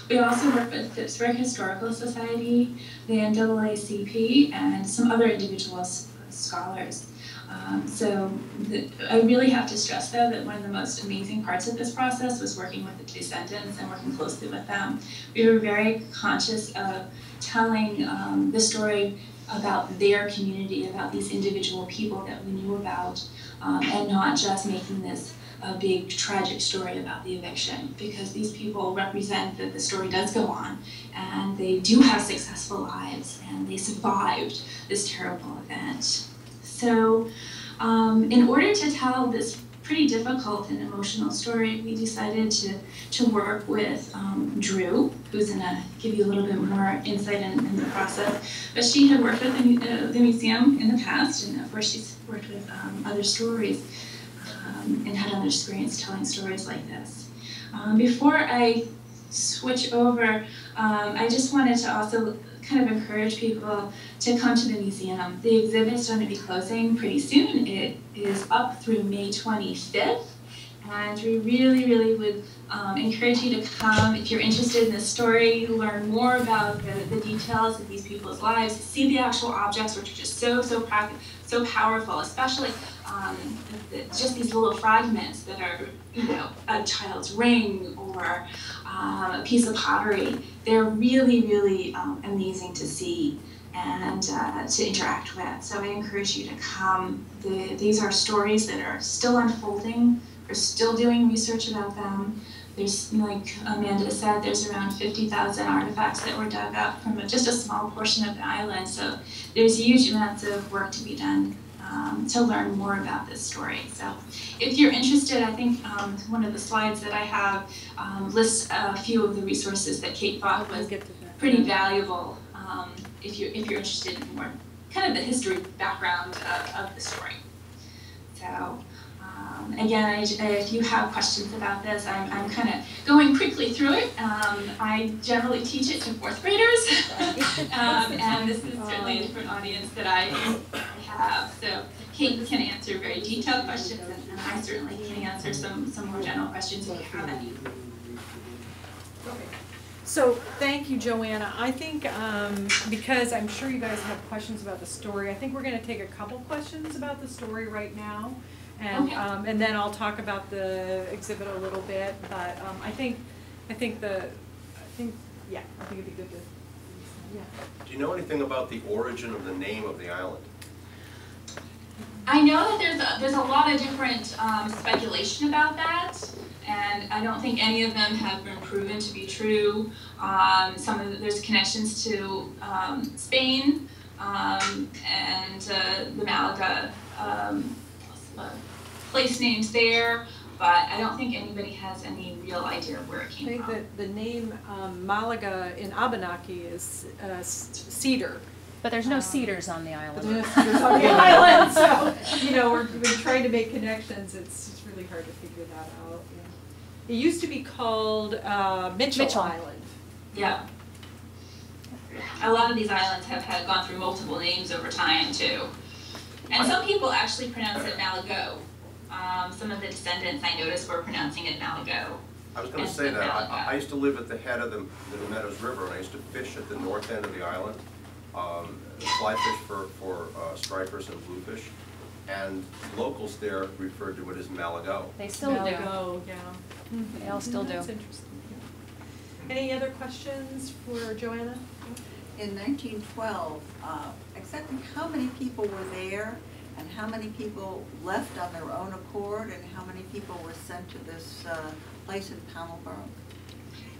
We also worked with the Pittsburgh Historical Society, the NAACP, and some other individual scholars. I really have to stress, though, that one of the most amazing parts of this process was working with the descendants and working closely with them. We were very conscious of telling the story about their community, about these individual people that we knew about, and not just making this a big tragic story about the eviction, because these people represent that the story does go on, and they do have successful lives, and they survived this terrible event. So in order to tell this pretty difficult and emotional story, we decided to work with Dru, who's gonna give you a little bit more insight in the process. But she had worked with the museum in the past, and of course she's worked with other stories and had other experience telling stories like this. Before I switch over, I just wanted to also kind of encourage people to come to the museum. The exhibit's going to be closing pretty soon. It is up through May 25th, and we really would encourage you to come if you're interested in the story, learn more about the details of these people's lives, see the actual objects, which are just so powerful, especially just these little fragments that are, a child's ring or a piece of pottery. They're really amazing to see and to interact with. So I encourage you to come. These are stories that are still unfolding. We're still doing research about them. There's, like Amanda said, there's around 50,000 artifacts that were dug up from just a small portion of the island. So there's huge amounts of work to be done to learn more about this story. So if you're interested, I think one of the slides that I have lists a few of the resources that Kate thought was pretty valuable if you're interested in more kind of the history background of the story. So again, if you have questions about this, I'm kind of going quickly through it. I generally teach it to 4th graders, and this is certainly a different audience that I have. So Kate can answer very detailed questions, and I certainly can answer some more general questions if you have any. So thank you, Joanna. I think because I'm sure you guys have questions about the story, I think we're going to take a couple questions about the story right now, and Okay. and then I'll talk about the exhibit a little bit. But I think it'd be good to. Yeah. Do you know anything about the origin of the name of the island? I know that there's a lot of different speculation about that, and I don't think any of them have been proven to be true. There's connections to Spain and the Malaga place names there, but I don't think anybody has any real idea of where it came from. I think that the name Malaga in Abenaki is cedar. But there's no cedars on the island. There's no cedars on the island, so you know we're trying to make connections. It's really hard to figure that out. Yeah. It used to be called Mitchell Island. Yeah. A lot of these islands have gone through multiple names over time too, and some people actually pronounce it Malago. Some of the descendants I noticed were pronouncing it Malago. I was going to say that. I used to live at the head of the Meadows River, and I used to fish at the north end of the island. Fly fish for stripers and bluefish, and locals there referred to it as Malago. They still Malago, do. Yeah. They all still do. That's interesting. Yeah. Any other questions for Joanna? In 1912, exactly how many people were there, and how many people left on their own accord, and how many people were sent to this place in Pownellborough?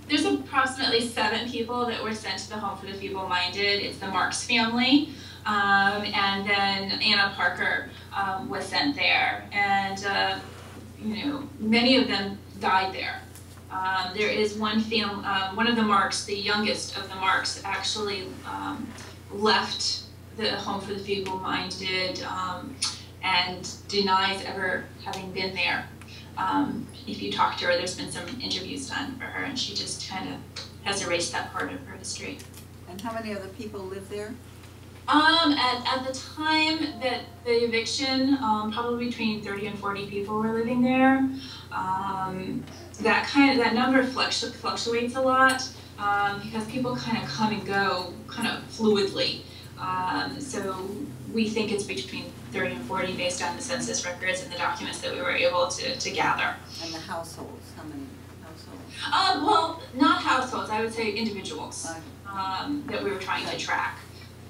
There's approximately 7 people that were sent to the Home for the Feeble-Minded. It's the Marks family, and then Anna Parker was sent there, and you know, many of them died there. There is one of the Marks, the youngest of the Marks, actually left the Home for the Feeble-Minded and denies ever having been there. If you talk to her, there's been some interviews done for her, and she just kind of has erased that part of her history. And how many other people live there? At the time that the eviction, probably between 30 and 40 people were living there. That number fluctuates a lot because people kind of come and go kind of fluidly. So we think it's between 30 and 40 based on the census records and the documents that we were able to gather. And the households, how many households? Well, not households, I would say individuals that we were trying to track.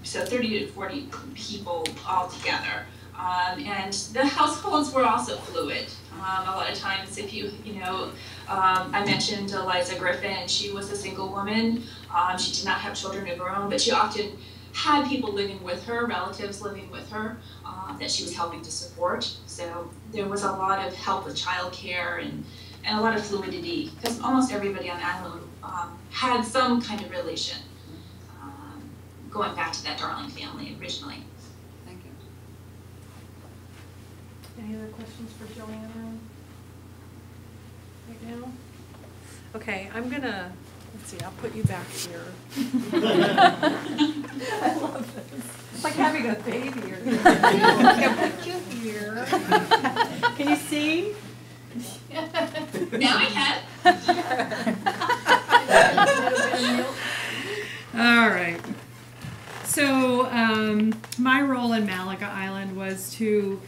So 30 to 40 people altogether. And the households were also fluid. A lot of times if you know, I mentioned Eliza Griffin, she was a single woman. She did not have children of her own, but she often had people living with her, relatives living with her, that she was helping to support. So there was a lot of help with childcare and a lot of fluidity, because almost everybody on the island had some kind of relation, going back to that Darling family originally. Thank you. Any other questions for Joanna right now? Okay, I'm gonna, let's see, I'll put you back here. I love this. It's like having a baby or something. I'll put you here. Can you see? Now I can. All right. So my role in Malaga Island was to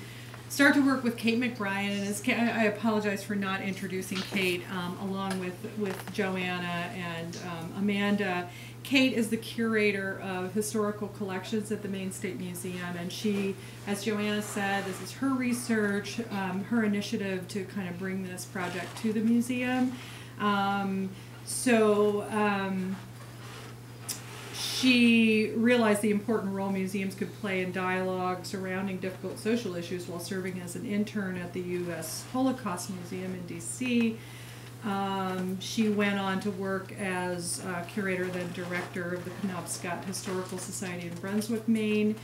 start to work with Kate McBrien, and I apologize for not introducing Kate, along with Joanna and Amanda. Kate is the curator of historical collections at the Maine State Museum, and she, as Joanna said, this is her research, her initiative to kind of bring this project to the museum. she realized the important role museums could play in dialogue surrounding difficult social issues while serving as an intern at the U.S. Holocaust Museum in D.C. She went on to work as curator, then director of the Penobscot Historical Society in Brunswick, Maine,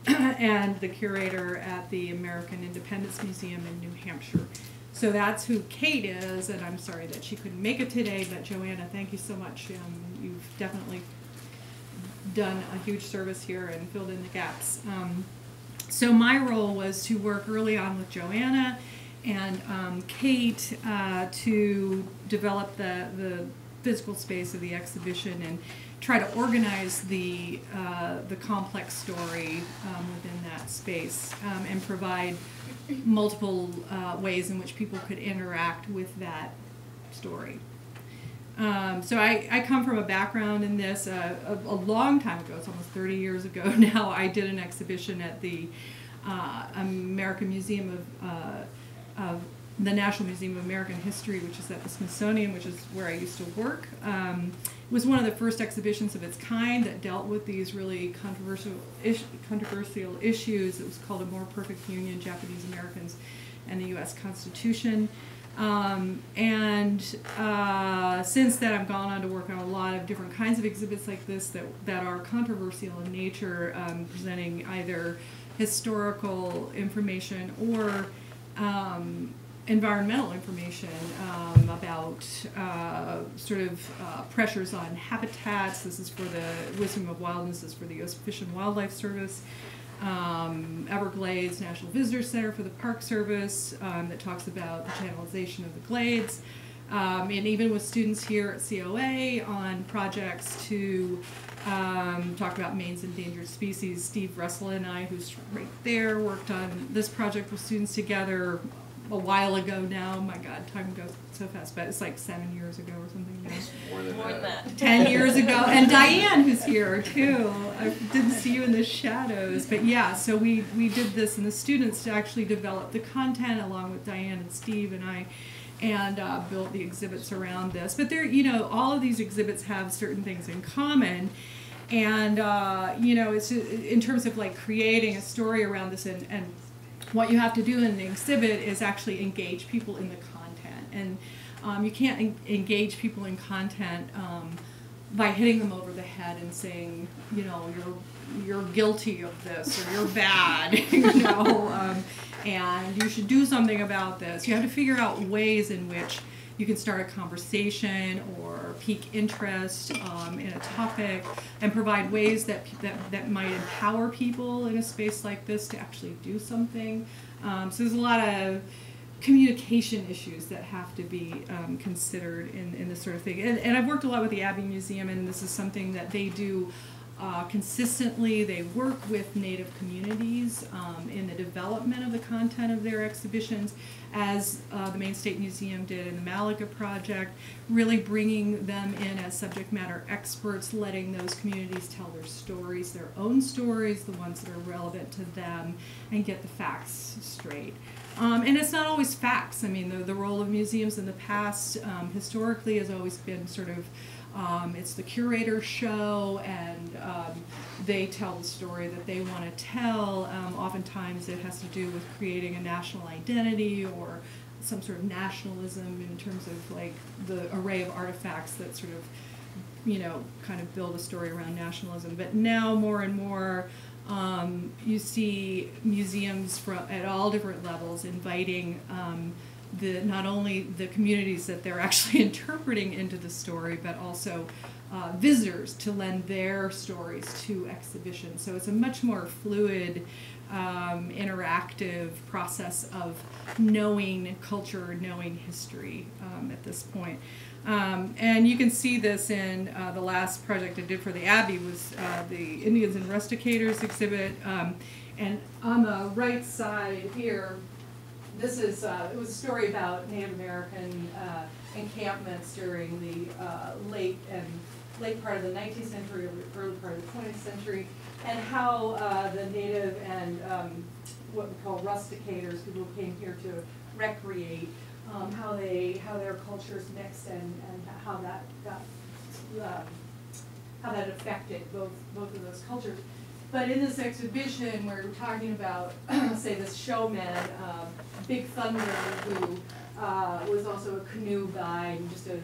and the curator at the American Independence Museum in New Hampshire. So that's who Kate is, and I'm sorry that she couldn't make it today, but Joanna, thank you so much. You've definitely done a huge service here and filled in the gaps. So my role was to work early on with Joanna and Kate to develop the physical space of the exhibition and try to organize the complex story within that space and provide multiple ways in which people could interact with that story. So I come from a background in this. A long time ago, it's almost 30 years ago now, I did an exhibition at the American Museum of the National Museum of American History, which is at the Smithsonian, which is where I used to work. It was one of the first exhibitions of its kind that dealt with these really controversial issues. It was called A More Perfect Union, Japanese Americans and the U.S. Constitution. Since then, I've gone on to work on a lot of different kinds of exhibits like this that are controversial in nature, presenting either historical information or environmental information about pressures on habitats. This is for the Wisdom of Wildness, this is for the U.S. Fish and Wildlife Service. Everglades National Visitor Center for the Park Service that talks about the channelization of the glades. And even with students here at COA on projects to talk about Maine's endangered species. Steve Russell and I, who's right there, worked on this project with students together a while ago now. My God, time goes so fast, but it's like 7 years ago or something now. More than that. 10 years ago. And Diane, who's here too. I didn't see you in the shadows. But yeah, so we did this, and the students actually developed the content along with Diane and Steve and I, and built the exhibits around this. But there, all of these exhibits have certain things in common. And, it's in terms of like creating a story around this, and what you have to do in an exhibit is actually engage people in the content. And you can't engage people in content by hitting them over the head and saying, you're guilty of this, or you're bad, and you should do something about this. You have to figure out ways in which you can start a conversation or pique interest in a topic, and provide ways that might empower people in a space like this to actually do something. So there's a lot of communication issues that have to be considered in this sort of thing. And I've worked a lot with the Abbey Museum, and this is something that they do consistently. They work with Native communities in the development of the content of their exhibitions, as the Maine State Museum did in the Malaga project, really bringing them in as subject matter experts, letting those communities tell their stories, their own stories, the ones that are relevant to them, and get the facts straight. And it's not always facts. I mean, the role of museums in the past historically has always been sort of it's the curator show, and they tell the story that they want to tell. Oftentimes it has to do with creating a national identity or some sort of nationalism in terms of like the array of artifacts that sort of, kind of build a story around nationalism. But now more and more you see museums at all different levels inviting not only the communities that they're actually interpreting into the story, but also visitors to lend their stories to exhibitions. So it's a much more fluid, interactive process of knowing culture, knowing history at this point. And you can see this in the last project I did for the Abbey was the Indians and Rusticators exhibit. And on the right side here, this is, it was a story about Native American encampments during the late part of the 19th century, early part of the 20th century, and how the Native and what we call rusticators, people who came here to recreate, how their cultures mixed, and how that got affected both of those cultures. But in this exhibition, where we're talking about, say, this showman, Big Thunder, who was also a canoe guide, and just a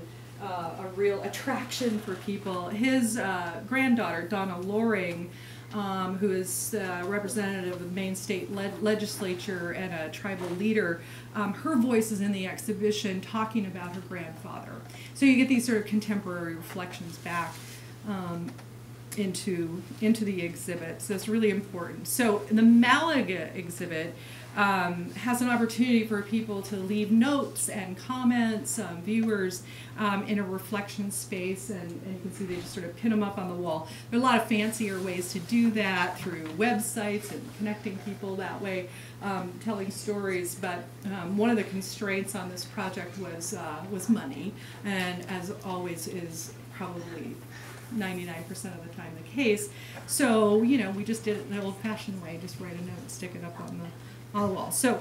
real attraction for people. His granddaughter, Donna Loring, who is representative of the Maine State Legislature and a tribal leader, her voice is in the exhibition talking about her grandfather. So you get these sort of contemporary reflections back into the exhibit. So it's really important. So the Malaga exhibit has an opportunity for people to leave notes and comments, viewers, in a reflection space, and you can see they just sort of pin them up on the wall. There are a lot of fancier ways to do that through websites and connecting people that way, telling stories, but one of the constraints on this project was money, and as always is probably 99% of the time the case. So, you know, we just did it in the old-fashioned way, just write a note and stick it up on the wall. So,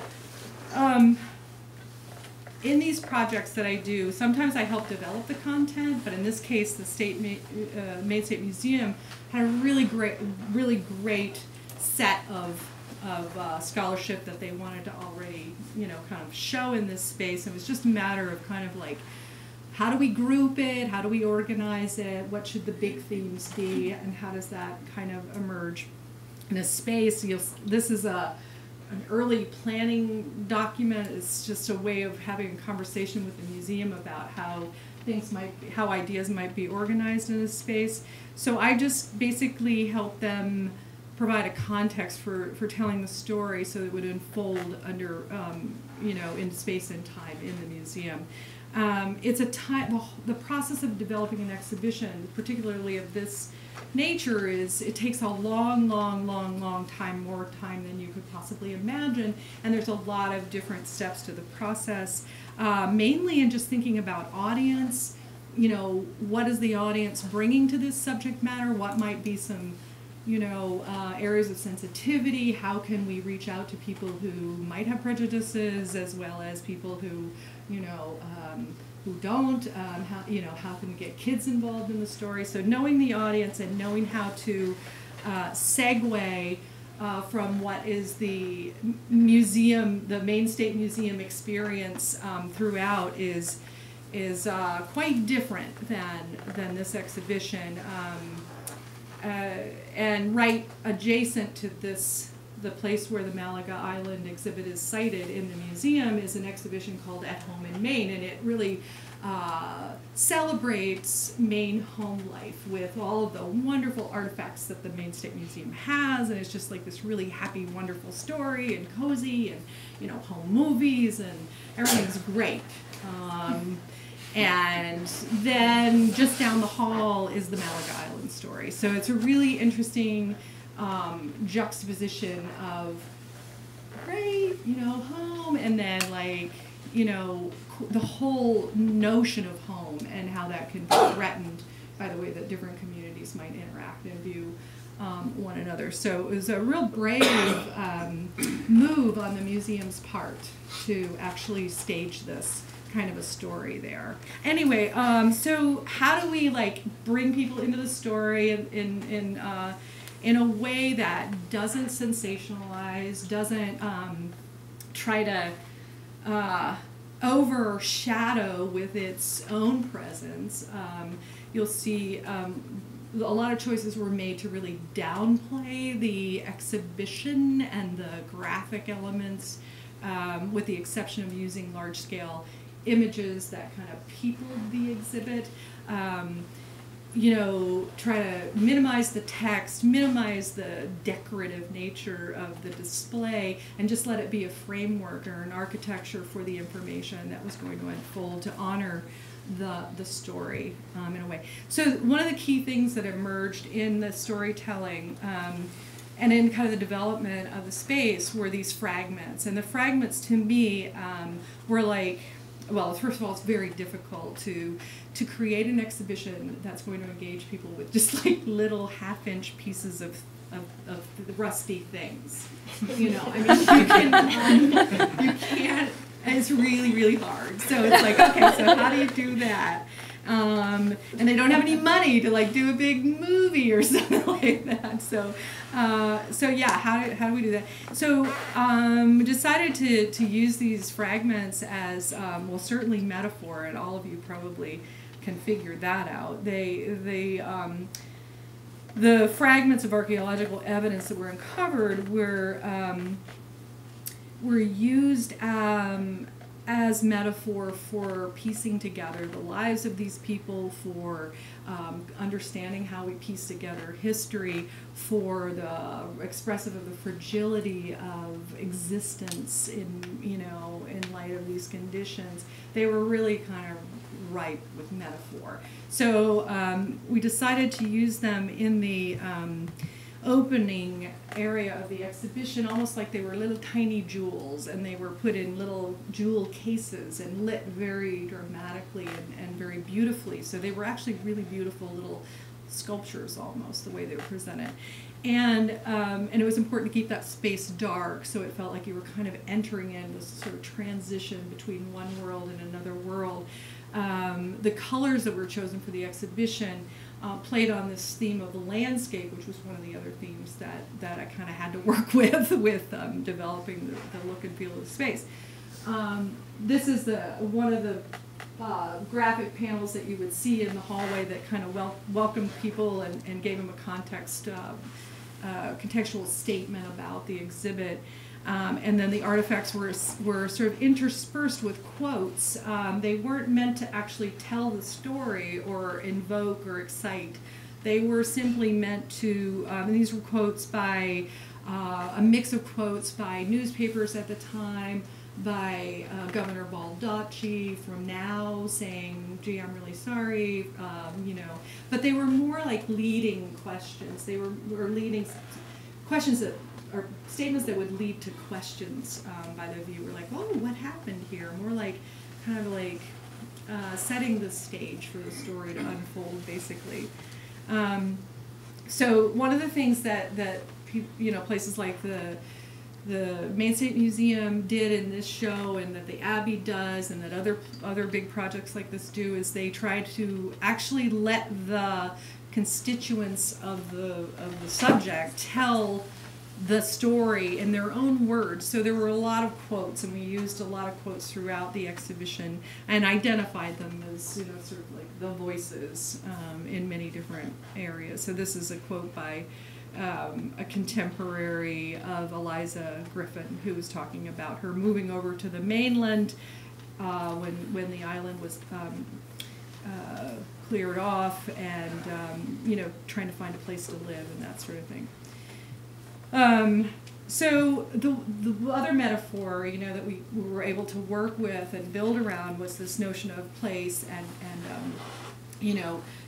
in these projects that I do, sometimes I help develop the content, but in this case, the Maine State Museum had a really great set of scholarship that they wanted to already, you know, kind of show in this space. It was just a matter of kind of like, how do we group it? How do we organize it? What should the big themes be? And how does that kind of emerge in a space? This is an early planning document. It's just a way of having a conversation with the museum about how ideas might be organized in a space. So I just basically help them provide a context for telling the story so it would unfold under, you know, in space and time in the museum. It's a time, the process of developing an exhibition, particularly of this nature, it takes a long time, more time than you could possibly imagine, and there's a lot of different steps to the process, mainly in just thinking about audience, you know, what is the audience bringing to this subject matter, what might be some, you know, areas of sensitivity, how can we reach out to people who might have prejudices as well as people who, you know, who don't, how can we get kids involved in the story. So knowing the audience and knowing how to segue from what is the museum, the Maine State Museum experience throughout is quite different than this exhibition. And right adjacent to the place where the Malaga Island exhibit is sited in the museum is an exhibition called At Home in Maine, and it really celebrates Maine home life with all of the wonderful artifacts that the Maine State Museum has, and it's just like this really happy, wonderful story, and cozy, and, you know, home movies, and everything's great. And then just down the hall is the Malaga Island story. So it's a really interesting juxtaposition of great, you know, home, and then like, you know, the whole notion of home and how that can be threatened by the way that different communities might interact and view one another. So it was a real brave move on the museum's part to actually stage this kind of a story there. Anyway, so how do we like bring people into the story in a way that doesn't sensationalize, doesn't try to overshadow with its own presence? You'll see a lot of choices were made to really downplay the exhibition and the graphic elements, with the exception of using large-scale images that kind of peopled the exhibit. You know, try to minimize the text, minimize the decorative nature of the display, and just let it be a framework or an architecture for the information that was going to unfold to honor the story in a way. So one of the key things that emerged in the storytelling and in kind of the development of the space were these fragments. And the fragments to me were like, well, first of all, it's very difficult to create an exhibition that's going to engage people with just like little half-inch pieces of rusty things. You know, I mean, you can't, and it's really, really hard. So it's like, okay, so how do you do that? and they don't have any money to like do a big movie or something like that. So yeah, how do we do that? So we decided to use these fragments as well, certainly metaphor, and all of you probably can figure that out. The fragments of archaeological evidence that were uncovered were used as metaphor for piecing together the lives of these people, for understanding how we piece together history, for the expressive of the fragility of existence in light of these conditions. They were really kind of ripe with metaphor. So we decided to use them in the opening area of the exhibition, almost like they were little tiny jewels, and they were put in little jewel cases and lit very dramatically and very beautifully. So they were actually really beautiful little sculptures, almost the way they were presented. And it was important to keep that space dark, so it felt like you were kind of entering in this sort of transition between one world and another world. The colors that were chosen for the exhibition played on this theme of the landscape, which was one of the other themes that I kind of had to work with developing the look and feel of the space. This is one of the graphic panels that you would see in the hallway that kind of welcomed people and gave them a contextual statement about the exhibit. And then the artifacts were sort of interspersed with quotes. They weren't meant to actually tell the story or invoke or excite. They were simply meant to, and these were quotes by, a mix of quotes by newspapers at the time, by Governor Baldacci from Now saying, gee, I'm really sorry, but they were more like leading questions. They were leading questions that, or statements that would lead to questions by the viewer, like, oh, what happened here? More like, kind of like setting the stage for the story to unfold, basically. So one of the things that places like the Maine State Museum did in this show, and that the Abbey does, and that other big projects like this do, is they try to actually let the constituents of the subject tell the story in their own words. So there were a lot of quotes, and we used a lot of quotes throughout the exhibition and identified them as sort of like the voices in many different areas. So this is a quote by a contemporary of Eliza Griffin, who was talking about her moving over to the mainland when the island was cleared off, and trying to find a place to live and that sort of thing. So the other metaphor, that we were able to work with and build around was this notion of place and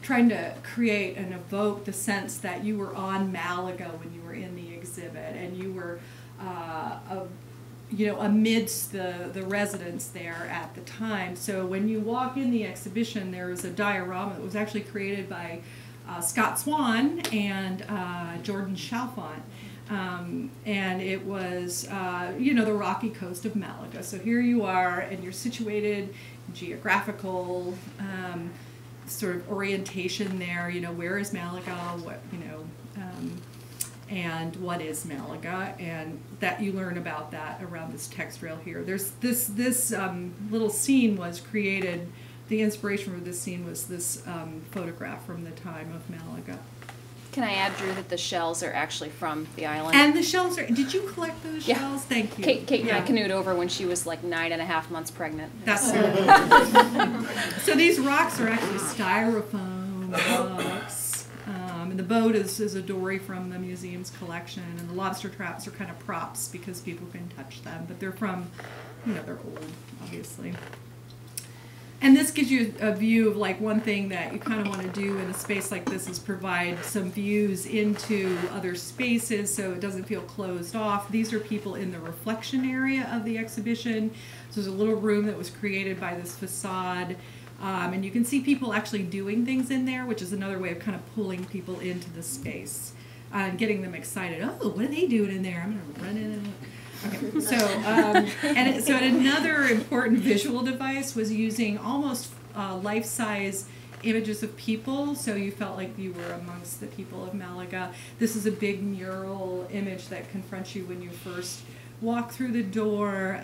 trying to create and evoke the sense that you were on Malaga when you were in the exhibit, and you were, amidst the residents there at the time. So when you walk in the exhibition, there was a diorama that was actually created by Scott Swan and Jordan Chalfant. And it was, the rocky coast of Malaga. So here you are, and you're situated, geographical sort of orientation there. Where is Malaga? What, and what is Malaga? And that you learn about that around this text rail here. There's this little scene was created. The inspiration for this scene was this photograph from the time of Malaga. Can I add, Drew, that the shells are actually from the island? And the shells are, did you collect those shells? Thank you. Kate and I canoed over when she was like 9.5 months pregnant. That's so these rocks are actually styrofoam rocks. And the boat is a dory from the museum's collection, and the lobster traps are kind of props because people can touch them, but they're from, they're old, obviously. And this gives you a view of, like, one thing that you kind of want to do in a space like this is provide some views into other spaces so it doesn't feel closed off. These are people in the reflection area of the exhibition. So there's a little room that was created by this facade. And you can see people actually doing things in there, which is another way of kind of pulling people into the space and getting them excited. Oh, what are they doing in there? I'm going to run in and look. Okay, so another important visual device was using almost life-size images of people, so you felt like you were amongst the people of Malaga. This is a big mural image that confronts you when you first walk through the door.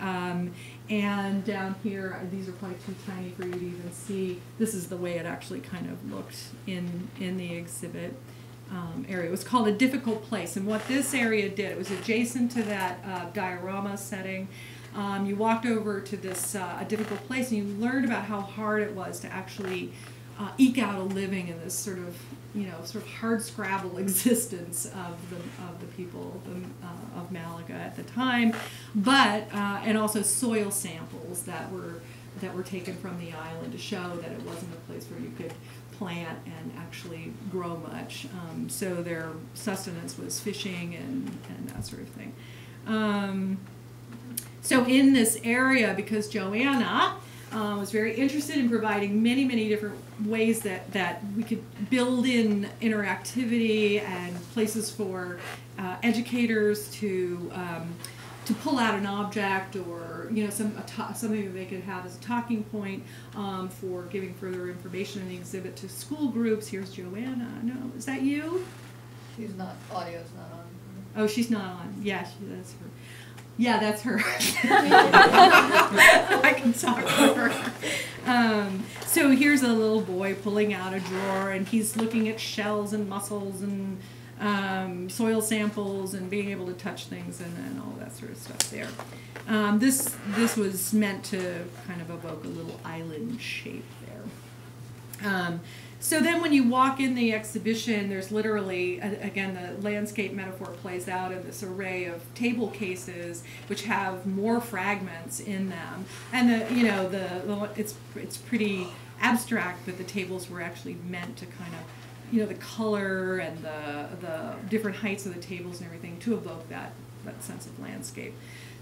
And down here, these are probably too tiny for you to even see. This is the way it actually kind of looked in the exhibit area. It was called A Difficult Place, and what this area did, it was adjacent to that diorama setting. You walked over to this A Difficult Place, and you learned about how hard it was to actually eke out a living in this sort of, sort of hard scrabble existence of the people of Malaga at the time, but and also soil samples that were taken from the island to show that it wasn't a place where you could plant and actually grow much. So their sustenance was fishing and that sort of thing. So in this area, because Joanna was very interested in providing many, many different ways that we could build in interactivity and places for educators to pull out an object or something that they could have as a talking point for giving further information in the exhibit to school groups. Here's Joanna. No, is that you? She's not, audio's not on. Oh, she's not on. Yeah, that's her. Yeah, that's her. I can talk to her. So here's a little boy pulling out a drawer, and he's looking at shells and mussels and soil samples and being able to touch things and all that sort of stuff there. This was meant to kind of evoke a little island shape there. So then when you walk in the exhibition, there's literally, again, the landscape metaphor plays out in this array of table cases which have more fragments in them. And it's pretty abstract, but the tables were actually meant to kind of, the color and the different heights of the tables and everything to evoke that sense of landscape.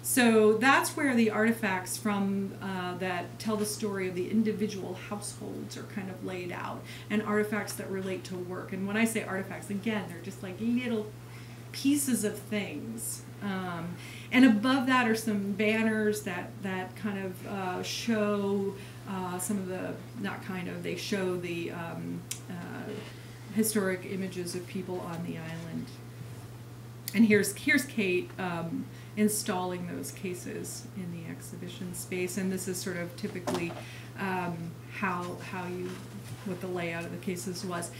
So that's where the artifacts from that tell the story of the individual households are kind of laid out, and artifacts that relate to work. And when I say artifacts, again, they're just like little pieces of things. And above that are some banners that kind of show some of the, they show the historic images of people on the island. And here's Kate installing those cases in the exhibition space, and this is sort of typically what the layout of the cases was.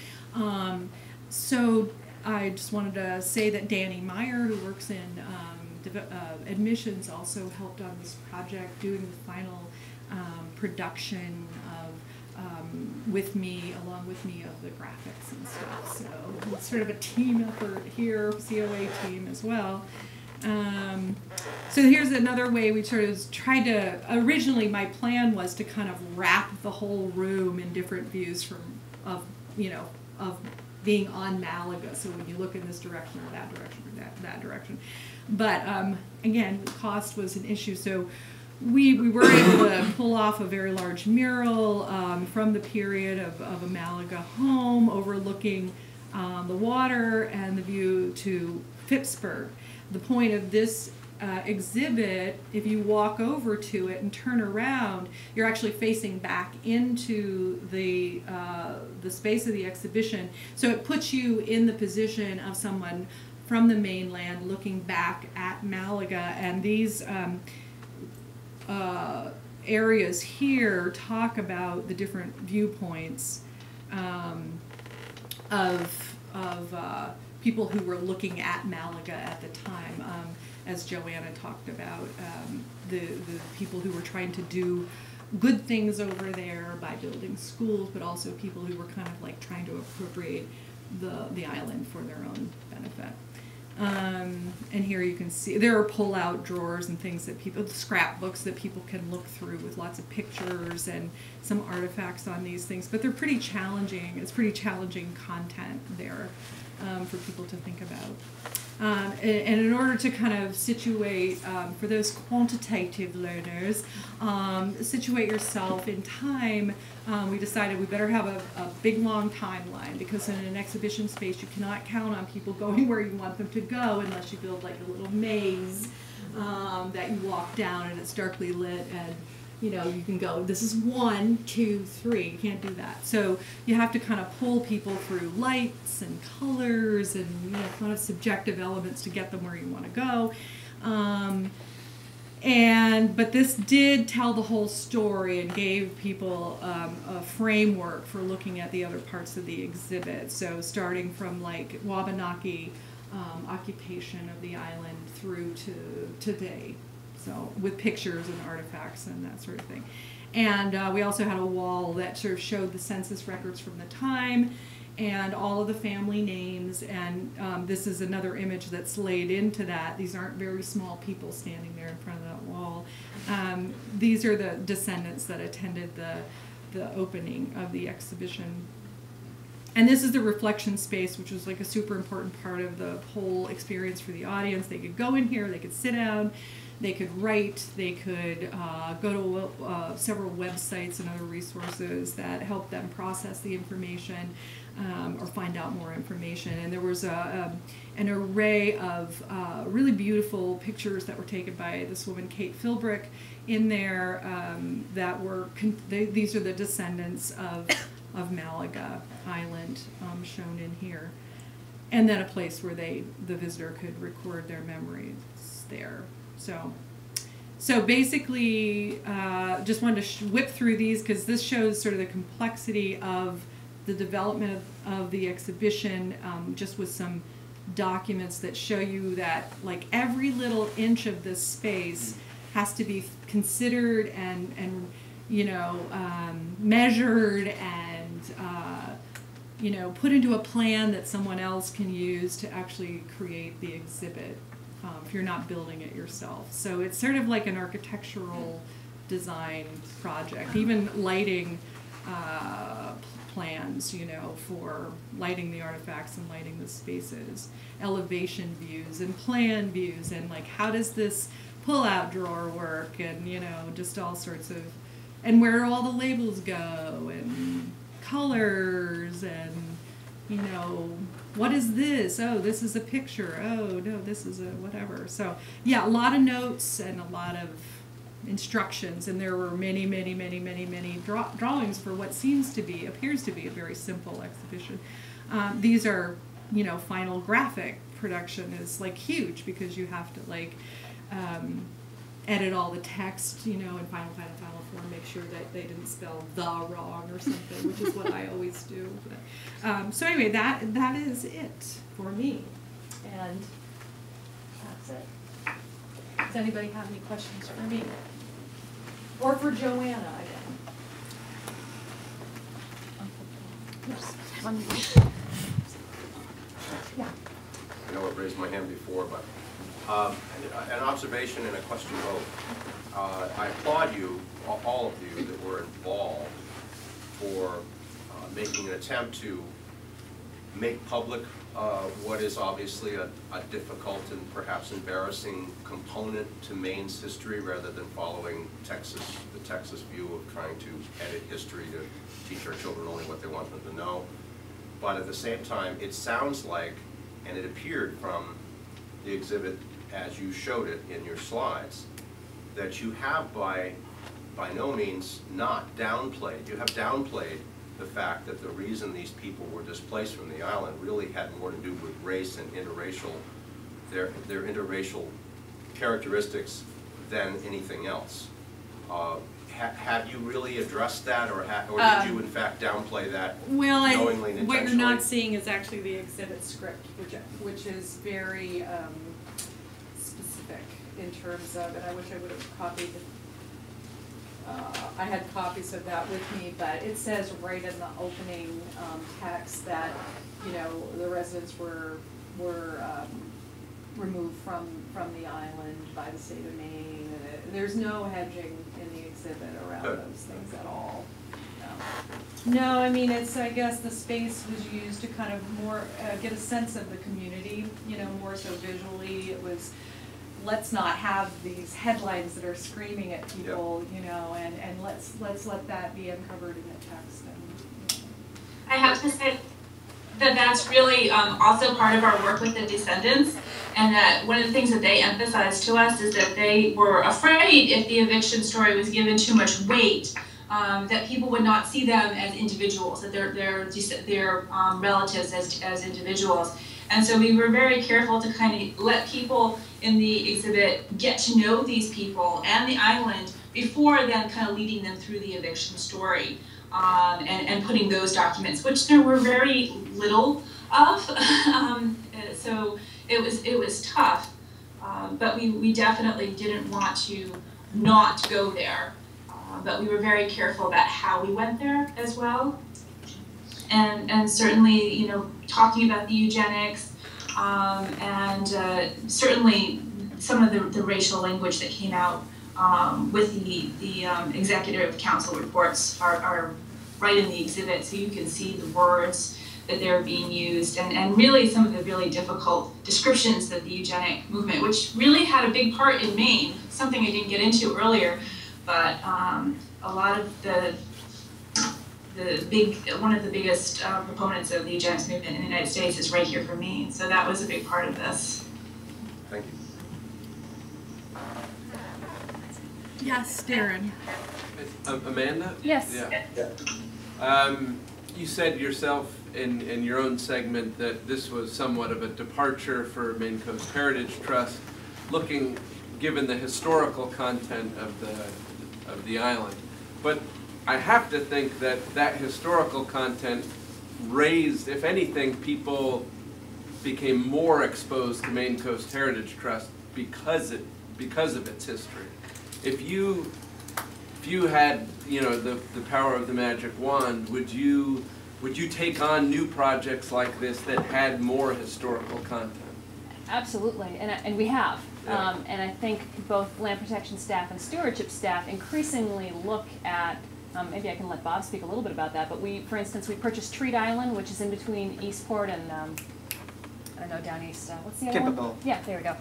So I just wanted to say that Danny Meyer, who works in admissions, also helped on this project, doing the final production of along with me, of the graphics and stuff. So it's sort of a team effort here, COA team as well. So here's another way we sort of tried to, originally my plan was to kind of wrap the whole room in different views of being on Malaga. So when you look in this direction or that direction or that direction. But again, cost was an issue. So we were able to pull off a very large mural from the period of a Malaga home overlooking the water and the view to Phippsburg. The point of this exhibit, if you walk over to it and turn around, you're actually facing back into the space of the exhibition. So it puts you in the position of someone from the mainland looking back at Malaga, and these areas here talk about the different viewpoints of people who were looking at Malaga at the time, as Joanna talked about, the people who were trying to do good things over there by building schools, but also people who were kind of like trying to appropriate the island for their own benefit. And here you can see there are pull-out drawers and things that scrapbooks that people can look through with lots of pictures and some artifacts on these things. But they're pretty challenging. It's pretty challenging content there for people to think about. And in order to kind of situate, for those quantitative learners, situate yourself in time, we decided we better have a big, long timeline, because in an exhibition space you cannot count on people going where you want them to go unless you build like a little maze that you walk down and it's darkly lit, and you know, you can go, this is 1, 2, 3. You can't do that. So you have to kind of pull people through lights and colors and, you know, kind of subjective elements to get them where you want to go. But this did tell the whole story and gave people a framework for looking at the other parts of the exhibit. So starting from like Wabanaki occupation of the island through to today. So with pictures and artifacts and that sort of thing. And we also had a wall that sort of showed the census records from the time and all of the family names. And this is another image that's laid into that. These aren't very small people standing there in front of that wall. These are the descendants that attended the opening of the exhibition. And this is the reflection space, which was like a super important part of the whole experience for the audience. They could go in here, they could sit down, they could write, they could go to several websites and other resources that help them process the information or find out more information. And there was an array of really beautiful pictures that were taken by this woman, Kate McBrien, in there that were, these are the descendants of Malaga Island shown in here. And then a place where the visitor could record their memories there. So basically, just wanted to whip through these because this shows sort of the complexity of the development of the exhibition, just with some documents that show you that like every little inch of this space has to be considered and you know, measured and you know, put into a plan that someone else can use to actually create the exhibit. If you're not building it yourself. So it's sort of like an architectural design project, even lighting plans, you know, for lighting the artifacts and lighting the spaces, elevation views and plan views, and like how does this pull-out drawer work, and you know, just all sorts of, and where all the labels go, and colors, and you know, what is this? Oh, this is a picture. Oh, no, this is a whatever. So, yeah, a lot of notes and a lot of instructions. And there were many, many, many, many, many drawings for what appears to be a very simple exhibition. These are, you know, final graphic production is like huge because you have to like edit all the text, you know, in final form, make sure that they didn't spell the wrong or something, which is what I always do. But, so anyway, that is it for me, and that's it. Does anybody have any questions for me? Or for Joanna, Yeah. I know I've raised my hand before, but an observation and a question both. I applaud you, all of you that were involved, for making an attempt to make public what is obviously a difficult and perhaps embarrassing component to Maine's history, rather than following the Texas view of trying to edit history to teach our children only what they want them to know. But at the same time, it sounds like, and it appeared from the exhibit as you showed it in your slides, that you have by no means not downplayed. You have downplayed the fact that the reason these people were displaced from the island really had more to do with race and interracial, their interracial characteristics than anything else. Have you really addressed that, or did you in fact downplay that knowingly and intentionally? What you're not seeing is actually the exhibit script, which is very specific in terms of, and I wish I would have copied. I had copies of that with me, but it says right in the opening text that, you know, the residents were removed from the island by the state of Maine. There's no hedging in the exhibit around those things at all. No, I mean, it's, I guess the space was used to kind of more get a sense of the community, you know, more so visually. It was, let's not have these headlines that are screaming at people, you know, and let's let that be uncovered in the text. And, I have to say that that's really also part of our work with the descendants, and that one of the things that they emphasized to us is that they were afraid if the eviction story was given too much weight, that people would not see them as individuals, that they're relatives as individuals. And so we were very careful to kind of let people in the exhibit get to know these people and the island before then kind of leading them through the eviction story, and putting those documents, which there were very little of. So it was tough, but we definitely didn't want to not go there. But we were very careful about how we went there as well. And certainly, you know, talking about the eugenics, and certainly some of the racial language that came out with the executive council reports are right in the exhibit, so you can see the words that they're being used, and really some of the really difficult descriptions that the eugenic movement, which really had a big part in Maine, something I didn't get into earlier, but a lot of one of the biggest proponents of the eugenics movement in the United States is right here from Maine, so that was a big part of this. Thank you. Yes, Darren. Amanda? Yes. Yeah. You said yourself in your own segment that this was somewhat of a departure for Maine Coast Heritage Trust, given the historical content of the island. But I have to think that historical content raised, if anything, people became more exposed to Maine Coast Heritage Trust because of its history. If you had, you know, the power of the magic wand, would you take on new projects like this that had more historical content? Absolutely, and we have. Yeah. And I think both land protection staff and stewardship staff increasingly look at, maybe I can let Bob speak a little bit about that, but for instance, we purchased Treat Island, which is in between Eastport and, I don't know, down east, what's the other one? Typical. Yeah, there we go.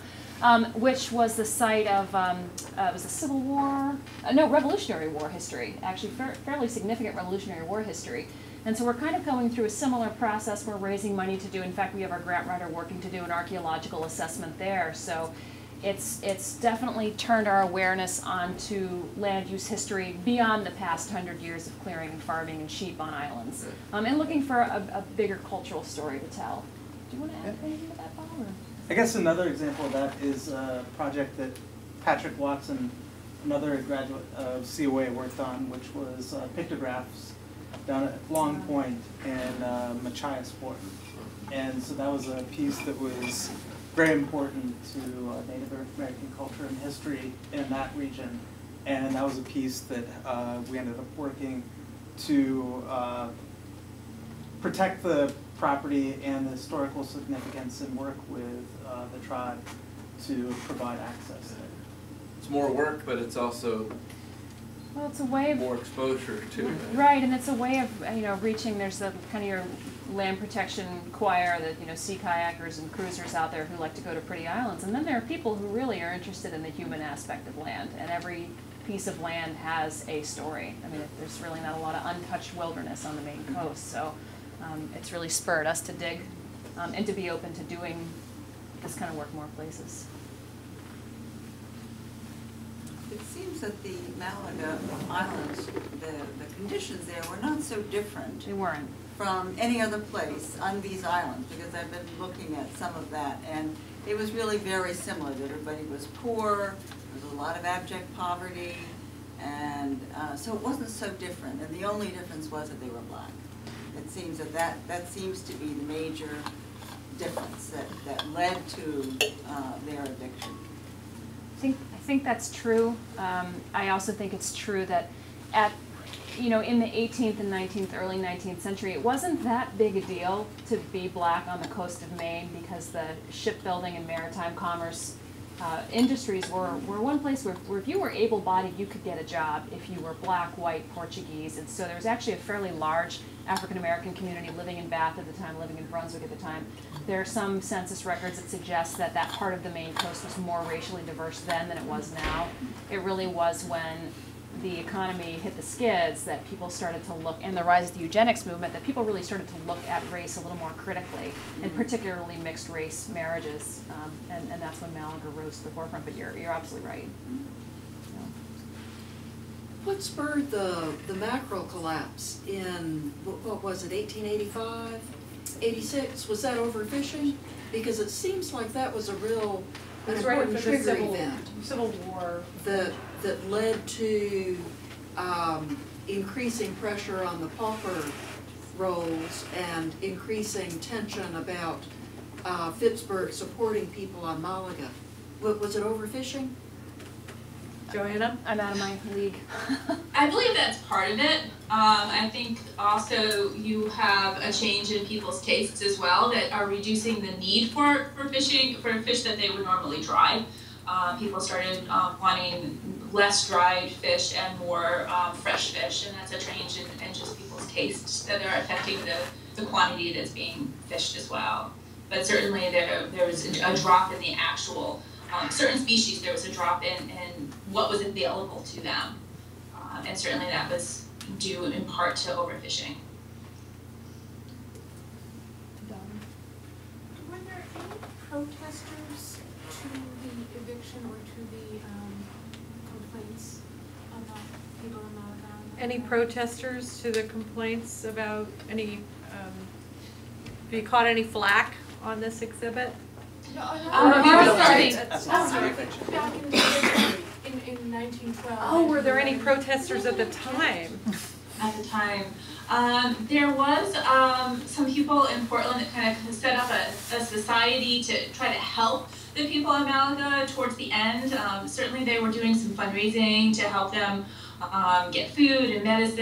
Which was the site of, it was a Civil War, Revolutionary War history, actually fairly significant Revolutionary War history. And so we're kind of going through a similar process. We're raising money to do, in fact, we have our grant writer working to do an archaeological assessment there. So it's definitely turned our awareness onto land use history beyond the past 100 years of clearing and farming and sheep on islands, and looking for a bigger cultural story to tell. Do you want to add anything to that, Bob? Or? I guess another example of that is a project that Patrick Watson, another graduate of COA, worked on, which was pictographs down at Long Point in Machiasport. And so that was a piece that was very important to Native American culture and history in that region. And that was a piece that we ended up working to protect the property and the historical significance and work with the tribe to provide access there. It's more work, but it's also it's a way of more exposure to it. Right, and it's a way of reaching. There's the kind of your land protection choir that sea kayakers and cruisers out there who like to go to pretty islands, and then there are people who really are interested in the human aspect of land, and every piece of land has a story. I mean, there's really not a lot of untouched wilderness on the Maine coast, so it's really spurred us to dig and to be open to doing this kind of work more places. It seems that the Malaga Islands, the conditions there were not so different. They weren't. From any other place on these islands, because I've been looking at some of that, and it was really very similar. Everybody was poor, there was a lot of abject poverty, and so it wasn't so different. And the only difference was that they were black. It seems that seems to be the major difference that led to their eviction. I think that's true. I also think it's true that in the 18th and 19th, early 19th century, it wasn't that big a deal to be black on the coast of Maine because the shipbuilding and maritime commerce industries were one place where if you were able-bodied, you could get a job if you were black, white, Portuguese. And so there was actually a fairly large African-American community living in Bath at the time, living in Brunswick at the time. There are some census records that suggest that part of the Maine coast was more racially diverse then than it was now. It really was when the economy hit the skids, that people started to look, and the rise of the eugenics movement, that people really started to look at race a little more critically, and particularly mixed race marriages, and that's when Malaga rose to the forefront. But you're absolutely right. What spurred the mackerel collapse in, what was it, 1885, 86? Was that overfishing? Because it seems like that was a real an important trigger event. Civil War. That led to increasing pressure on the pauper rolls and increasing tension about Pittsburgh supporting people on Malaga. Was it overfishing? Joanna? I'm out of my league. I believe that's part of it. I think also you have a change in people's tastes as well that are reducing the need for fishing, for fish that they would normally dry. People started wanting less dried fish and more fresh fish, and that's a change in just people's tastes that are affecting the quantity that's being fished as well. But certainly there was a drop in the actual, certain species, there was a drop in what was available to them. And certainly that was due in part to overfishing. Were there any protesters to the eviction or to the complaints about people in Malaga Island? Any protesters to the complaints about any, have you caught any flack on this exhibit? In 1912. Oh, were there any protesters at the time? At the time. There was some people in Portland that kind of set up a society to try to help the people in Malaga towards the end. Certainly they were doing some fundraising to help them get food and medicine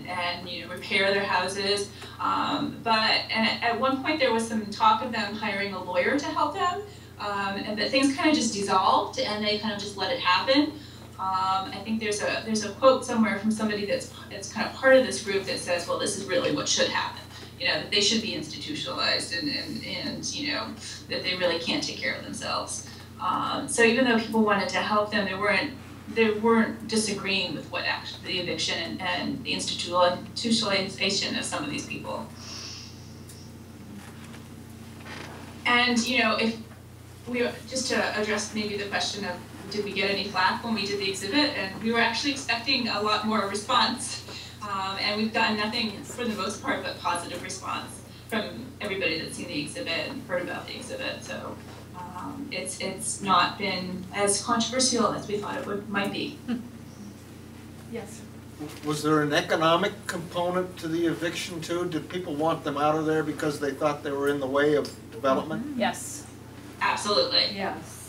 and you know, repair their houses. But at one point there was some talk of them hiring a lawyer to help them. But things kind of just dissolved and they kind of just let it happen. I think there's a quote somewhere from somebody that's kind of part of this group that says, well, this is really what should happen. You know, that they should be institutionalized and you know, that they really can't take care of themselves. So even though people wanted to help them, they weren't disagreeing with what actually the eviction and the institutionalization of some of these people. And you know, if we just to address maybe the question of did we get any flack when we did the exhibit, and we were actually expecting a lot more response, and we've gotten nothing for the most part but positive response from everybody that's seen the exhibit and heard about the exhibit. So it's not been as controversial as we thought it might be. Yes. Was there an economic component to the eviction too? Did people want them out of there because they thought they were in the way of development? Yes. Absolutely. Yes.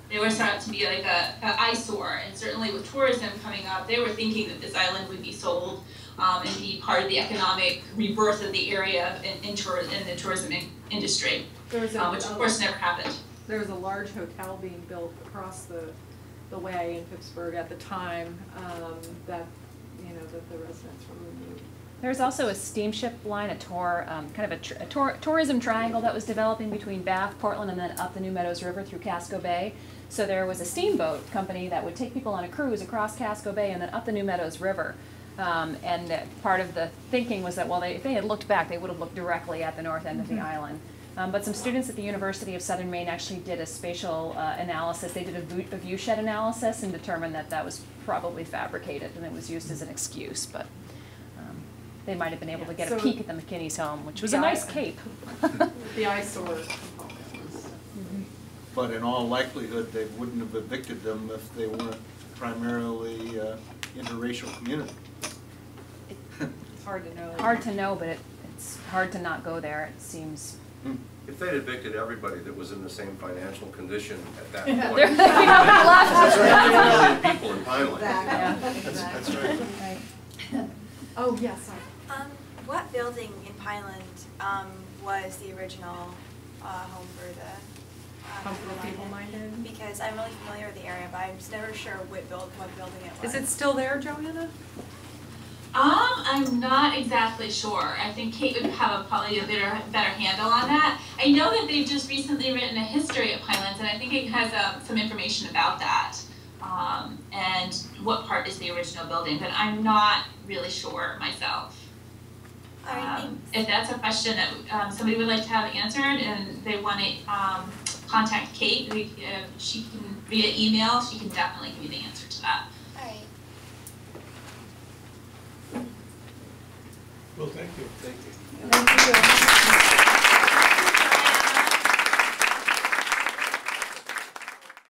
They were starting to be like a eyesore, and certainly with tourism coming up, they were thinking that this island would be sold and be part of the economic rebirth of the area in the tourism industry, which of course never happened. There was a large hotel being built across the way in Pittsburgh at the time that the residents were removed. There's also a steamship line, a tour, kind of a tourism triangle that was developing between Bath, Portland, and then up the New Meadows River through Casco Bay. So there was a steamboat company that would take people on a cruise across Casco Bay and then up the New Meadows River. And part of the thinking was that, well, if they had looked back, they would have looked directly at the north end of the island. But some students at the University of Southern Maine actually did a spatial analysis. They did a viewshed analysis and determined that that was probably fabricated and it was used as an excuse. But they might have been able to get a peek at the McKinney's home, which was a nice cape. The eyesore component was. But in all likelihood, they wouldn't have evicted them if they weren't primarily interracial community. It's hard to know. Hard to know, but it's hard to not go there, it seems. If they'd evicted everybody that was in the same financial condition at that point, There would be nobody left. there's 3 million people in Pineland. Yeah. That's right. Oh, yes. What building in Pineland was the original home for the people minded? Because I'm really familiar with the area, but I'm just never sure what building it was. Is it still there, Joanna? I'm not exactly sure. I think Kate would have probably a better handle on that. I know that they've just recently written a history of Pinelands, and I think it has some information about that. and what part is the original building, but I'm not really sure myself. If that's a question that somebody would like to have answered and they want to contact Kate, she can, via email, she can definitely give you the answer to that. All right. Well, thank you. Thank you.